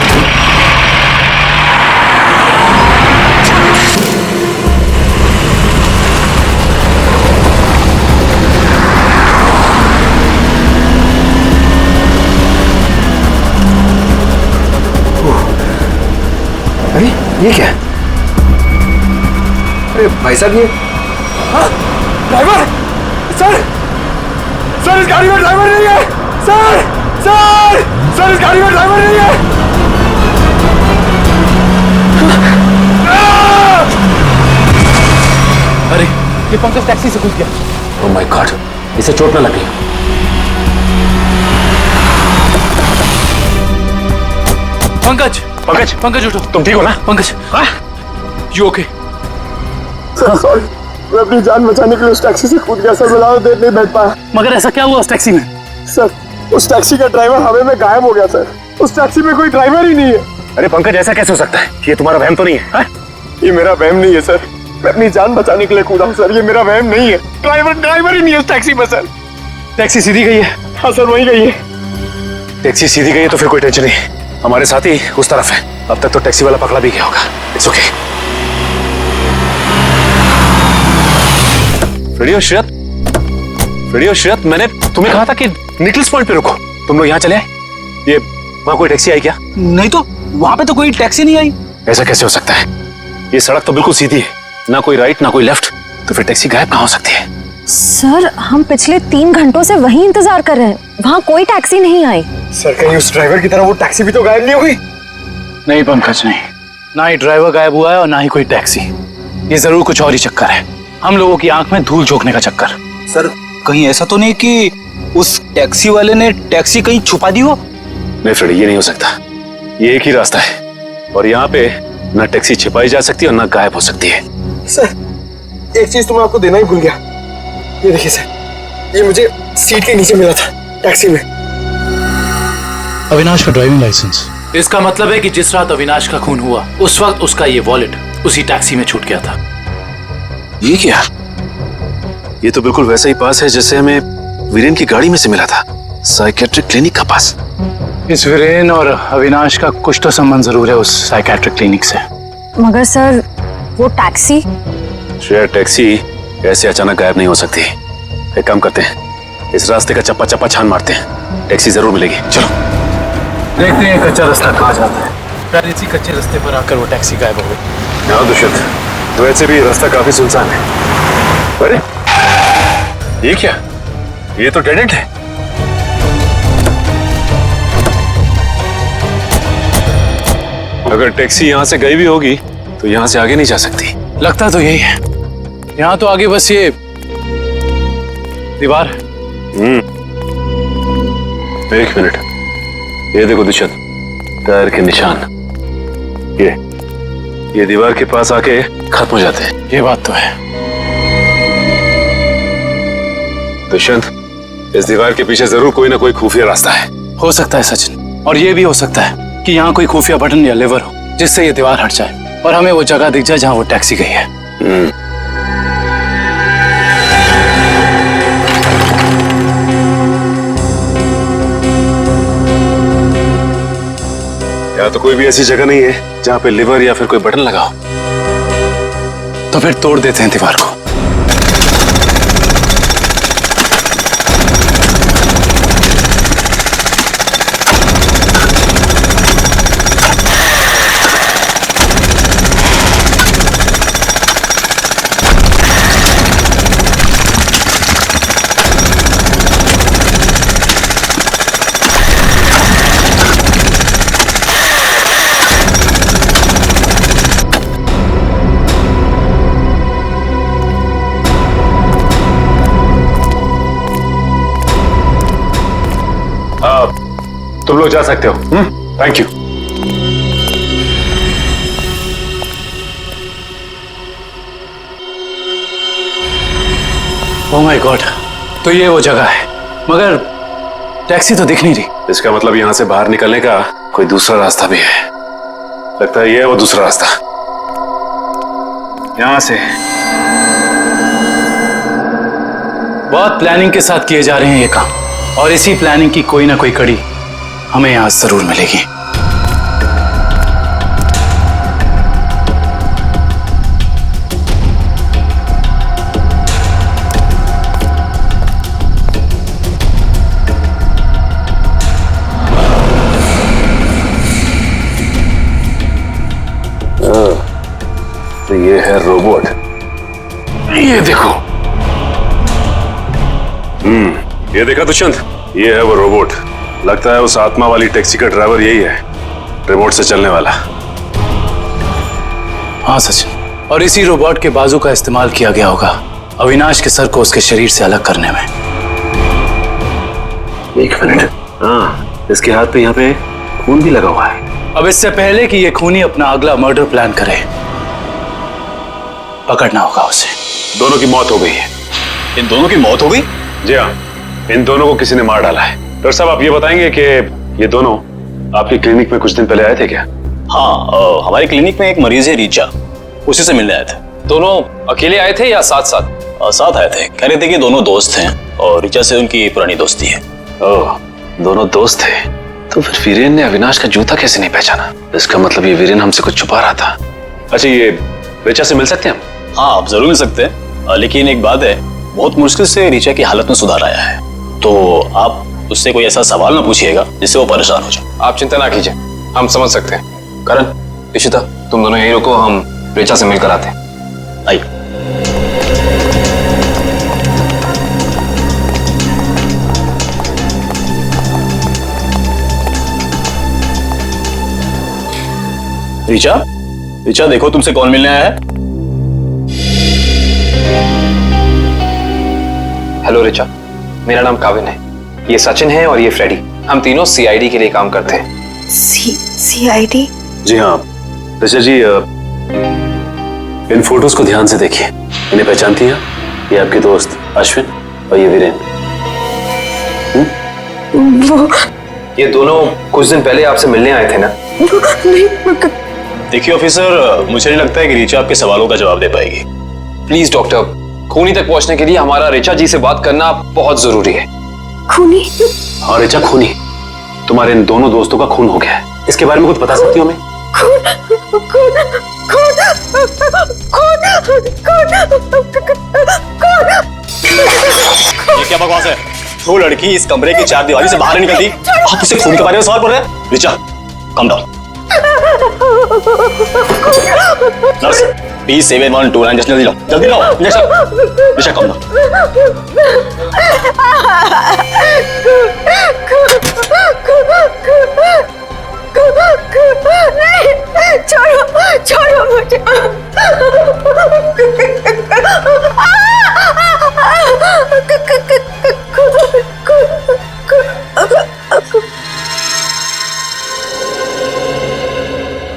अरे ये क्या है? अरे भाई साहब, ये ड्राइवर! सर, इस गाड़ी में ड्राइवर नहीं है। सर, इस गाड़ी में ड्राइवर नहीं है। अरे ये पंकज टैक्सी से कूद गया। ओह माय गॉड, इसे चोट ना लगी। पंकज उठो। तुम ठीक हो ना? Pankaj, you okay? सॉरी, मैं अपनी जान बचाने के लिए उस टैक्सी से कूद गया सर। मैं ज्यादा देर नहीं बैठ पाया। मगर ऐसा क्या हुआ उस टैक्सी में? सर, उस टैक्सी का ड्राइवर हवा में गायब हो गया सर। उस टैक्सी में कोई ड्राइवर ही नहीं है। अरे पंकज, ऐसा कैसे हो सकता है? ये तुम्हारा वहम तो नहीं है? ये मेरा वहम नहीं है सर। मैं अपनी जान बचाने के लिए कूदा हूँ सर। ये मेरा वहम नहीं है। ड्राइवर ही नहीं है उस टैक्सी में सर। टैक्सी सीधी गई है? हाँ सर, वही गई है। टैक्सी सीधी गई है तो फिर कोई टेंशन नहीं। हमारे साथ ही उस तरफ है। अब तक तो टैक्सी वाला पकड़ा भी गया होगा। It's okay. रेडियो श्रेयत, मैंने तुम्हें कहा था कि निकल्स पॉइंट पे रुको। तुम लोग यहाँ चले आए। ये वहाँ कोई टैक्सी आई क्या? नहीं तो वहां पे तो कोई टैक्सी नहीं आई। ऐसा कैसे हो सकता है? ये सड़क तो बिल्कुल सीधी है, ना कोई राइट ना कोई लेफ्ट, तो फिर टैक्सी गायब कहाँ हो सकती है? सर हम पिछले 3 घंटों से वहीं इंतजार कर रहे हैं, वहाँ कोई टैक्सी नहीं आई। सर कहीं उस ड्राइवर की तरह वो टैक्सी भी तो गायब नहीं हुई? नहीं पंकज नहीं, ना ही ड्राइवर गायब हुआ है और ना ही कोई टैक्सी। ये जरूर कुछ और ही चक्कर है, हम लोगों की आंख में धूल झोंकने का चक्कर। सर कहीं ऐसा तो नहीं कि उस टैक्सी वाले ने टैक्सी कहीं छुपा दी हो? नहीं फ्रेडी, ये नहीं हो सकता। ये एक ही रास्ता है और यहाँ पे ना टैक्सी छिपाई जा सकती है और ना गायब हो सकती है। सर एक चीज तो मैं आपको देना ही भूल गया, ये देखिए सर, ये मुझे सीट के नीचे मिला था टैक्सी में। अविनाश का ड्राइविंग लाइसेंस। इसका मतलब है कि जिस रात अविनाश का खून हुआ उस वक्त उसका ये वॉलेट उसी टैक्सी में छूट गया था। ये क्या? ये तो बिल्कुल वैसा ही पास है जैसे हमें वीरेन की गाड़ी में से मिला था, साइकेट्रिक क्लिनिक का पास। इस वीरेन और अविनाश का कुछ तो संबंध जरूर है उस साइकेट्रिक क्लिनिक से। मगर सर वो टैक्सी? श्रेया, टैक्सी ऐसे अचानक गायब नहीं हो सकती। एक काम करते हैं, इस रास्ते का चप्पा चप्पा छान मारते हैं, टैक्सी जरूर मिलेगी। चलो देखते हैं कच्चा रास्ता कहाँ जाता है। शायद इसी कच्चे रास्ते पर आकर वो टैक्सी गायब हो गई। हाँ दुष्यंत, तो वैसे भी रास्ता काफी सुनसान है। अरे ये क्या? ये तो डेड एंड है। अगर टैक्सी यहाँ से गई भी होगी तो यहाँ से आगे नहीं जा सकती। लगता तो यही है, यहाँ तो आगे बस ये दीवार है। एक मिनट, ये देखो दुष्यंत, टायर के निशान। ये दीवार के पास आके खत्म हो जाते हैं। ये बात तो है। दुष्यंत, इस दीवार के पीछे जरूर कोई ना कोई खुफिया रास्ता है। हो सकता है सचिन, और ये भी हो सकता है कि यहाँ कोई खुफिया बटन या लेवर हो जिससे ये दीवार हट जाए और हमें वो जगह दिख जाए जहाँ वो टैक्सी गई है। या तो कोई भी ऐसी जगह नहीं है जहाँ पे लिवर या फिर कोई बटन लगा हो। तो फिर तोड़ देते हैं दीवार को। तुम लोग जा सकते हो। Thank you. Oh my God, तो ये वो जगह है, मगर टैक्सी तो दिख नहीं रही। इसका मतलब यहाँ से बाहर निकलने का कोई दूसरा रास्ता भी है। लगता है ये है वो दूसरा रास्ता। यहाँ से बहुत प्लानिंग के साथ किए जा रहे हैं ये काम, और इसी प्लानिंग की कोई ना कोई कड़ी हमें यहां जरूर मिलेगी। तो ये है रोबोट। ये देखो। ये देखा दुष्यंत, ये है वो रोबोट। लगता है उस आत्मा वाली टैक्सी का ड्राइवर यही है, रिमोट से चलने वाला। हाँ सचिन, और इसी रोबोट के बाजू का इस्तेमाल किया गया होगा अविनाश के सर को उसके शरीर से अलग करने में। एक मिनट, हाँ इसके हाथ पे यहाँ पे खून भी लगा हुआ है। अब इससे पहले कि ये खूनी अपना अगला मर्डर प्लान करे, पकड़ना होगा उसे। दोनों की मौत हो गई है। इन दोनों की मौत हो गई? जी हाँ, इन दोनों को किसी ने मार डाला है। डॉक्टर साहब, आप ये बताएंगे कि ये दोनों आपकी क्लिनिक में कुछ दिन पहले आए थे क्या? हाँ, हमारी क्लिनिक में एक मरीज है रीचा, उसी से मिलने आए थे। दोनों अकेले आए थे या साथ साथ? साथ आए थे। कह रहे थे कि दोनों दोस्त हैं और रीचा से उनकी पुरानी दोस्ती है। ओह, दोनों दोस्त थे। तो फिर वीरेन ने अविनाश का जूता कैसे नहीं पहचाना? इसका मतलब ये वीरेन हमसे कुछ छुपा रहा था। अच्छा, ये रीचा से मिल सकते हैं हम? हाँ, आप जरूर मिल सकते हैं, लेकिन एक बात है, बहुत मुश्किल से रीचा की हालत में सुधार आया है, तो आप उससे कोई ऐसा सवाल ना पूछिएगा जिससे वो परेशान हो जाए। आप चिंता ना कीजिए, हम समझ सकते हैं। करण, इशिता, तुम दोनों यहीं रुको, हम रिचा से मिलकर आते हैं। आई। रिचा, रिचा देखो तुमसे कौन मिलने आया है। हेलो रिचा, मेरा नाम काविन है, ये सचिन है और ये फ्रेडी। हम तीनों सीआईडी के लिए काम करते हैं। सीआईडी? जी हाँ रिचा जी, इन फोटोज को ध्यान से देखिए। इन्हें पहचानती हैं? ये आपके दोस्त अश्विन और ये वीरेन। वो ये दोनों कुछ दिन पहले आपसे मिलने आए थे ना? देखिए ऑफिसर, मुझे नहीं लगता है कि रिचा आपके सवालों का जवाब दे पाएगी। प्लीज डॉक्टर, खूनी तक पहुंचने के लिए हमारा रिचा जी से बात करना बहुत जरूरी है। खूनी? हाँ रिचा, खूनी। तुम्हारे इन दोनों दोस्तों का खून हो गया है। इसके बारे में कुछ बता सकती हो हमें? ये क्या बकवास है? जो लड़की इस कमरे की चार दीवारी से बाहर नहीं निकलती, आप उसे खून के बारे में सवाल पूछ रहे हैं? Richa, come down. Nurse, B7129 जल्दी लो, जल्दी लो इंजेक्शन। Richa, come down. नहीं, छोड़ो छोड़ो मुझे।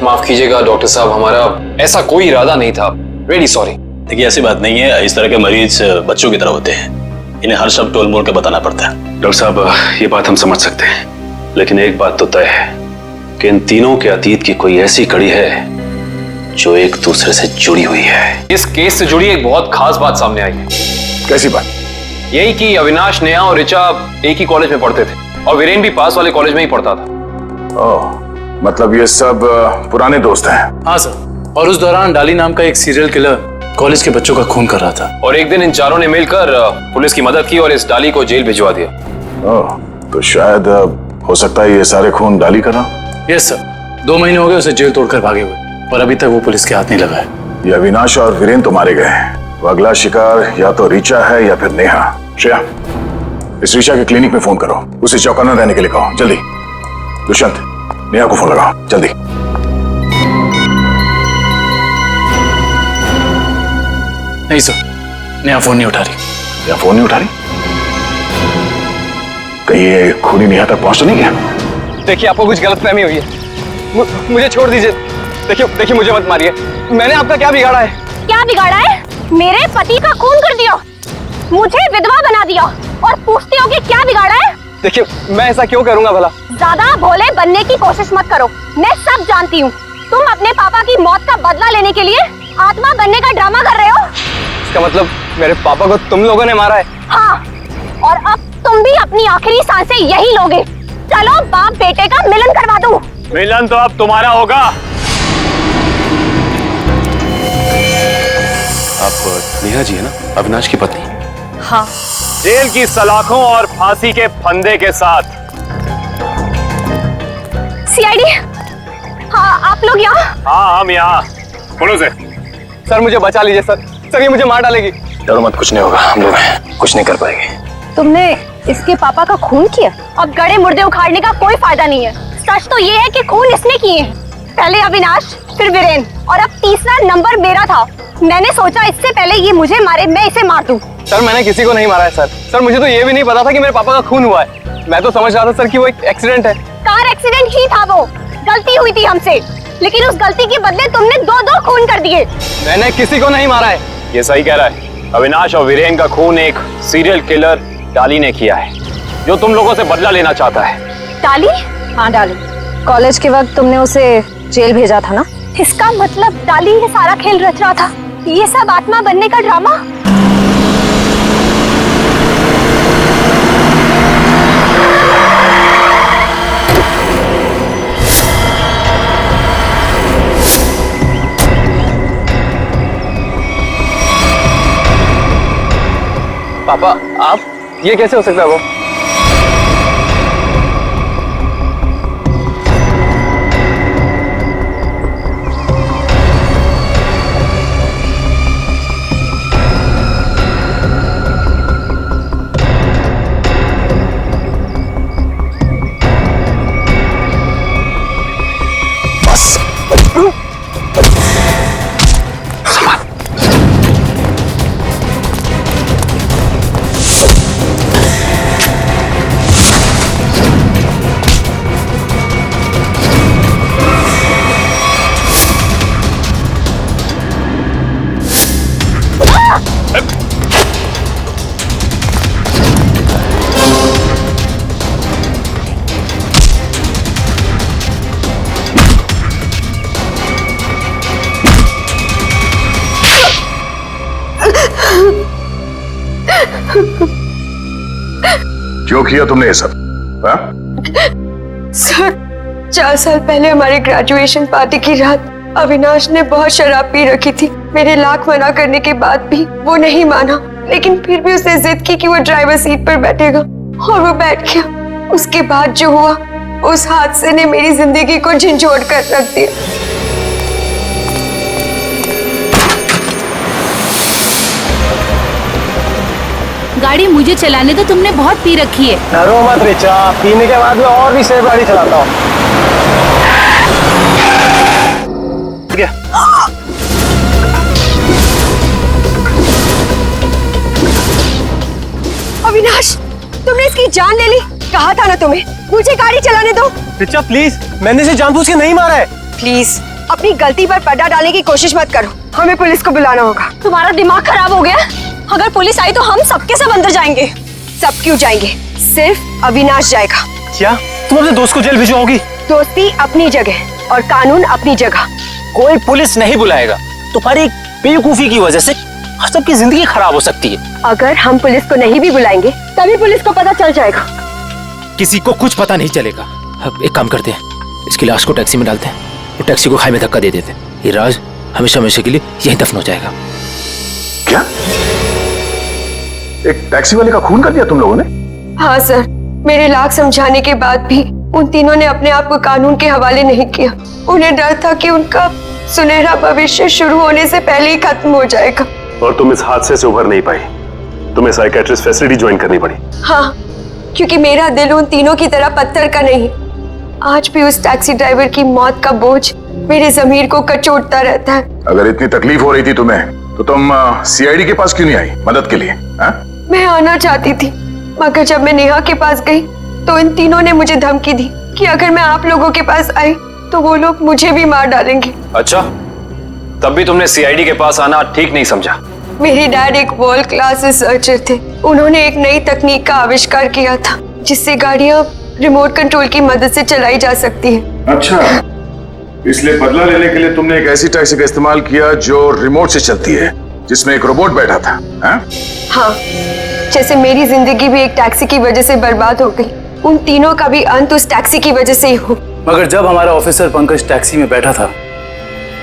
माफ कीजिएगा डॉक्टर साहब, हमारा ऐसा कोई इरादा नहीं था। Very sorry. देखिए ऐसी बात नहीं है, इस तरह के मरीज बच्चों की तरह होते हैं, इन्हें हर शब्द टोल मोल के बताना पड़ता है। डॉक्टर साहब, ये बात हम समझ सकते हैं, लेकिन एक बात तो तय है कि इन तीनों के अतीत की कोई ऐसी कड़ी है जो एक दूसरे से जुड़ी हुई है। इस केस से जुड़ी एक बहुत खास बात सामने आई है। कैसी बात? यही कि अविनाश, नेहा और रिचा एक ही कॉलेज में पढ़ते थे और वीरेन भी पास वाले कॉलेज में ही पढ़ता था। ओह, मतलब ये सब पुराने दोस्त हैं। हाँ सर, और उस दौरान डाली नाम का एक सीरियल किलर कॉलेज के बच्चों का खून कर रहा था। और एक दिन इन चारों ने मिलकर पुलिस की मदद की और इस डाली को जेल भिजवा दिया। ओह, तो शायद हो सकता है ये सारे खून डाली का ना? यस सर, 2 महीने हो गए उसे जेल तोड़कर भागे हुए, और अभी तक वो पुलिस के हाथ नहीं लगा है। ये अविनाश और वीरेन तो मारे गए हैं, वो अगला शिकार या तो रिचा है या फिर नेहा। श्रेया, इस रिचा के क्लिनिक में फोन करो, उसे चौकन्ना रहने के लिए कहो, जल्दी। दुष्यंत, नेहा को फोन लगाओ, जल्दी। नहीं सर, नेहा फोन नहीं उठा रही। नेहा फोन नहीं उठा रही? कहीं ये खूनी नेहा तक पहुंच तो नहीं गया? देखिए आपको कुछ गलतफहमी हुई है, मुझे छोड़ दीजिए। देखिए मुझे मत मारिए, मैंने आपका क्या बिगाड़ा है? क्या बिगाड़ा है? मेरे पति का खून कर दिया, मुझे विधवा बना दिया और पूछते हो कि क्या बिगाड़ा है? देखिए मैं ऐसा क्यों करूंगा भला? ज्यादा भोले बनने की कोशिश मत करो, मैं सब जानती हूँ। तुम अपने पापा की मौत का बदला लेने के लिए आत्मा बनने का ड्रामा कर रहे हो। इसका मतलब मेरे पापा को तुम लोगों ने मारा है? हाँ, और अब तुम भी अपनी आखिरी सांसें यही लोगे। चलो बाप बेटे का मिलन करवा दूं। मिलन तो अब तुम्हारा होगा। आप नेहा जी है ना, अविनाश की पत्नी? हाँ। जेल की सलाखों और फांसी के फंदे के साथ। सीआईडी, हाँ आप लोग यहाँ? हाँ हम यहाँ। बोलो सर मुझे बचा लीजिए सर, सर ये मुझे मार डालेगी। डरो मत, कुछ नहीं होगा, हम लोग कुछ नहीं कर पाएंगे। तुमने इसके पापा का खून किया? अब गड़े मुर्दे उखाड़ने का कोई फायदा नहीं है। सच तो ये है कि खून इसने किए हैं, पहले अविनाश, फिर वीरेन, और अब तीसरा नंबर मेरा था। मैंने सोचा इससे पहले ये मुझे मारे, मैं इसे मार दूं। सर मैंने किसी को नहीं मारा है सर, मुझे तो ये भी नहीं पता था कि मेरे पापा का खून हुआ है। मैं तो समझ रहा था सर कि वो एक एक्सीडेंट है। कार एक्सीडेंट ही था, वो गलती हुई थी हमसे, लेकिन उस गलती के बदले तुमने 2-2 खून कर दिए। मैंने किसी को नहीं मारा है। ये सही कह रहा है, अविनाश और वीरेन का खून एक सीरियल किलर डाली ने किया है, जो तुम लोगों से बदला लेना चाहता है। डाली? हाँ डाली, कॉलेज के वक्त तुमने उसे जेल भेजा था ना? इसका मतलब डाली ये सारा खेल रच रहा था, ये सब आत्मा बनने का ड्रामा। पापा आप, ये कैसे हो सकता है? वो क्यों किया तुमने ये सब? हाँ? सर 4 साल पहले हमारी ग्रेजुएशन पार्टी की रात अविनाश ने बहुत शराब पी रखी थी। मेरे लाख मना करने के बाद भी वो नहीं माना, लेकिन फिर भी उसने जिद की कि वो ड्राइवर सीट पर बैठेगा और वो बैठ गया। उसके बाद जो हुआ, उस हादसे ने मेरी जिंदगी को झंझोड़ कर रख दिया। गाड़ी मुझे चलाने दो, तुमने बहुत पी रखी है। डरो मत रिचा, पीने के बाद मैं और भी सेफ गाड़ी चलाता हूँ। अविनाश, तुमने इसकी जान ले ली। कहा था ना तुम्हें, मुझे गाड़ी चलाने दो। रिचा प्लीज, मैंने इसे जानबूझ के नहीं मारा है। प्लीज अपनी गलती पर पर्दा डालने की कोशिश मत करो, हमें पुलिस को बुलाना होगा। तुम्हारा दिमाग खराब हो गया? अगर पुलिस आई तो हम सबके सब अंदर जाएंगे। सब क्यों जाएंगे? सिर्फ अविनाश जाएगा। क्या तुम अपने दोस्त को जेल भिजवाओगी? दोस्ती अपनी जगह और कानून अपनी जगह। कोई पुलिस नहीं बुलाएगा। तुम्हारी बेवकूफी की वजह से सबकी जिंदगी खराब हो सकती है। अगर हम पुलिस को नहीं भी बुलाएंगे तभी पुलिस को पता चल जाएगा। किसी को कुछ पता नहीं चलेगा। अब एक काम करते हैं, इसकी लाश को टैक्सी में डालते हैं और टैक्सी को खाई में धक्का दे देते हैं। ये राज हमेशा हमेशा के लिए यहीं दफन हो जाएगा। क्या? एक टैक्सी वाले का खून कर दिया तुम लोगों ने? हाँ सर, मेरे लाख समझाने के बाद भी उन तीनों ने अपने आप को कानून के हवाले नहीं किया। उन्हें डर था कि उनका सुनहरा भविष्य शुरू होने से पहले ही खत्म हो जाएगा। और तुम इस हादसे से उभर नहीं पाई, तुम्हें साइकेट्रिस्ट फैसिलिटी ज्वाइन करनी पड़ी। हाँ, क्योंकि मेरा दिल उन तीनों की तरह पत्थर का नहीं। आज भी उस टैक्सी ड्राइवर की मौत का बोझ मेरे जमीर को कचोटता रहता है। अगर इतनी तकलीफ हो रही थी तुम्हें तो तुम सीआईडी के पास क्यों नहीं आई मदद के लिए? हा? मैं आना चाहती थी, मगर जब मैं नेहा के पास गई तो इन तीनों ने मुझे धमकी दी कि अगर मैं आप लोगों के पास आई तो वो लोग मुझे भी मार डालेंगे। अच्छा, तब भी तुमने सीआईडी के पास आना ठीक नहीं समझा? मेरे डैड एक वर्ल्ड क्लास रिसर्चर थे। उन्होंने एक नई तकनीक का आविष्कार किया था जिससे गाड़ियां रिमोट कंट्रोल की मदद से चलाई जा सकती है। अच्छा, इसलिए बदला लेने के लिए तुमने एक ऐसी टैक्सी का इस्तेमाल किया जो रिमोट से चलती है, जिसमें एक रोबोट बैठा था। हाँ, जैसे मेरी जिंदगी भी एक टैक्सी की वजह से बर्बाद हो गई, उन तीनों का भी अंत उस टैक्सी की वजह से ही हो। मगर जब हमारा ऑफिसर पंकज टैक्सी में बैठा था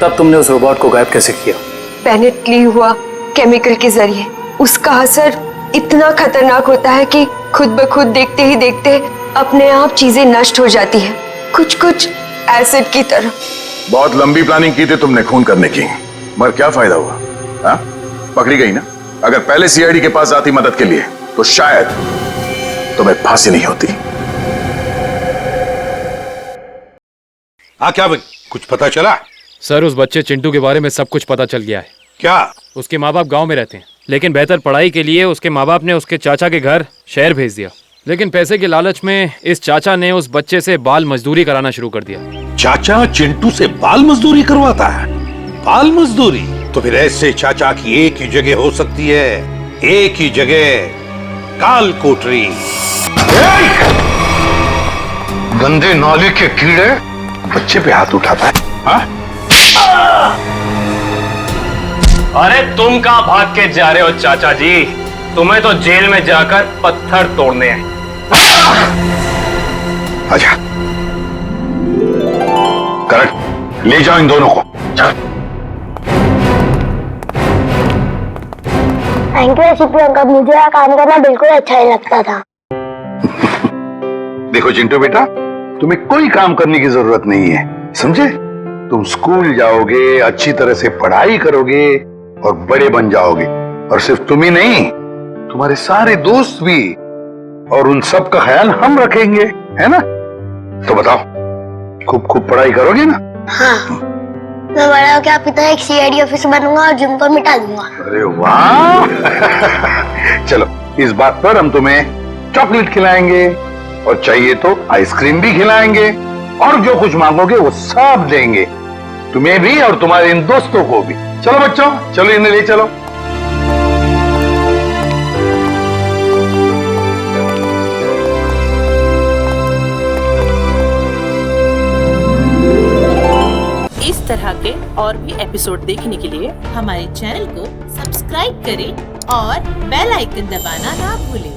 तब तुमने उस रोबोट को गायब कैसे किया? पेनिटली हुआ केमिकल के जरिए। उसका असर इतना खतरनाक होता है कि खुद ब खुद देखते ही देखते अपने आप चीजें नष्ट हो जाती है, कुछ एसिड की तरह। बहुत लंबी प्लानिंग की थी तुमने खून करने की, मगर क्या फायदा हुआ? हाँ? पकड़ी गई ना। अगर पहले सीआईडी के पास आती मदद के लिए तो शायद तुम्हें फांसी नहीं होती। हाँ क्या भाई, कुछ पता चला? सर, उस बच्चे चिंटू के बारे में सब कुछ पता चल गया है। क्या? उसके माँ बाप गांव में रहते हैं, लेकिन बेहतर पढ़ाई के लिए उसके माँ बाप ने उसके चाचा के घर शहर भेज दिया। लेकिन पैसे के लालच में इस चाचा ने उस बच्चे से बाल मजदूरी कराना शुरू कर दिया। चाचा चिंटू से बाल मजदूरी करवाता है? बाल मजदूरी? तो फिर ऐसे चाचा की एक ही जगह हो सकती है, एक ही जगह, काल कोठरी। गंदे नाले के कीड़े बच्चे पे हाथ उठाता है। हाँ? अरे तुम कहां भाग के जा रहे हो चाचा जी? तुम्हें तो जेल में जाकर पत्थर तोड़ने हैं। आजा, करेक्ट, ले जाओ इन दोनों को। थैंक यू एसीपी अंकल, मुझे यह काम करना बिल्कुल अच्छा नहीं लगता था। देखो चिंटू बेटा, तुम्हें कोई काम करने की जरूरत नहीं है, समझे? तुम स्कूल जाओगे, अच्छी तरह से पढ़ाई करोगे और बड़े बन जाओगे। और सिर्फ तुम ही नहीं, तुम्हारे सारे दोस्त भी, और उन सब का ख्याल हम रखेंगे, है ना? तो बताओ, खूब खूब पढ़ाई करोगे ना? हाँ, मैं बड़ा होकर आपकी तरह एक सीआईडी ऑफिसर बनूंगा और जिम को मिटा दूंगा। अरे वाह! चलो, इस बात पर हम तुम्हें चॉकलेट खिलाएंगे और चाहिए तो आइसक्रीम भी खिलाएंगे, और जो कुछ मांगोगे वो सब देंगे, तुम्हें भी और तुम्हारे इन दोस्तों को भी। चलो बच्चों, चलो इन्हें ले चलो। इस तरह के और भी एपिसोड देखने के लिए हमारे चैनल को सब्सक्राइब करें और बेल आइकन दबाना ना भूलें।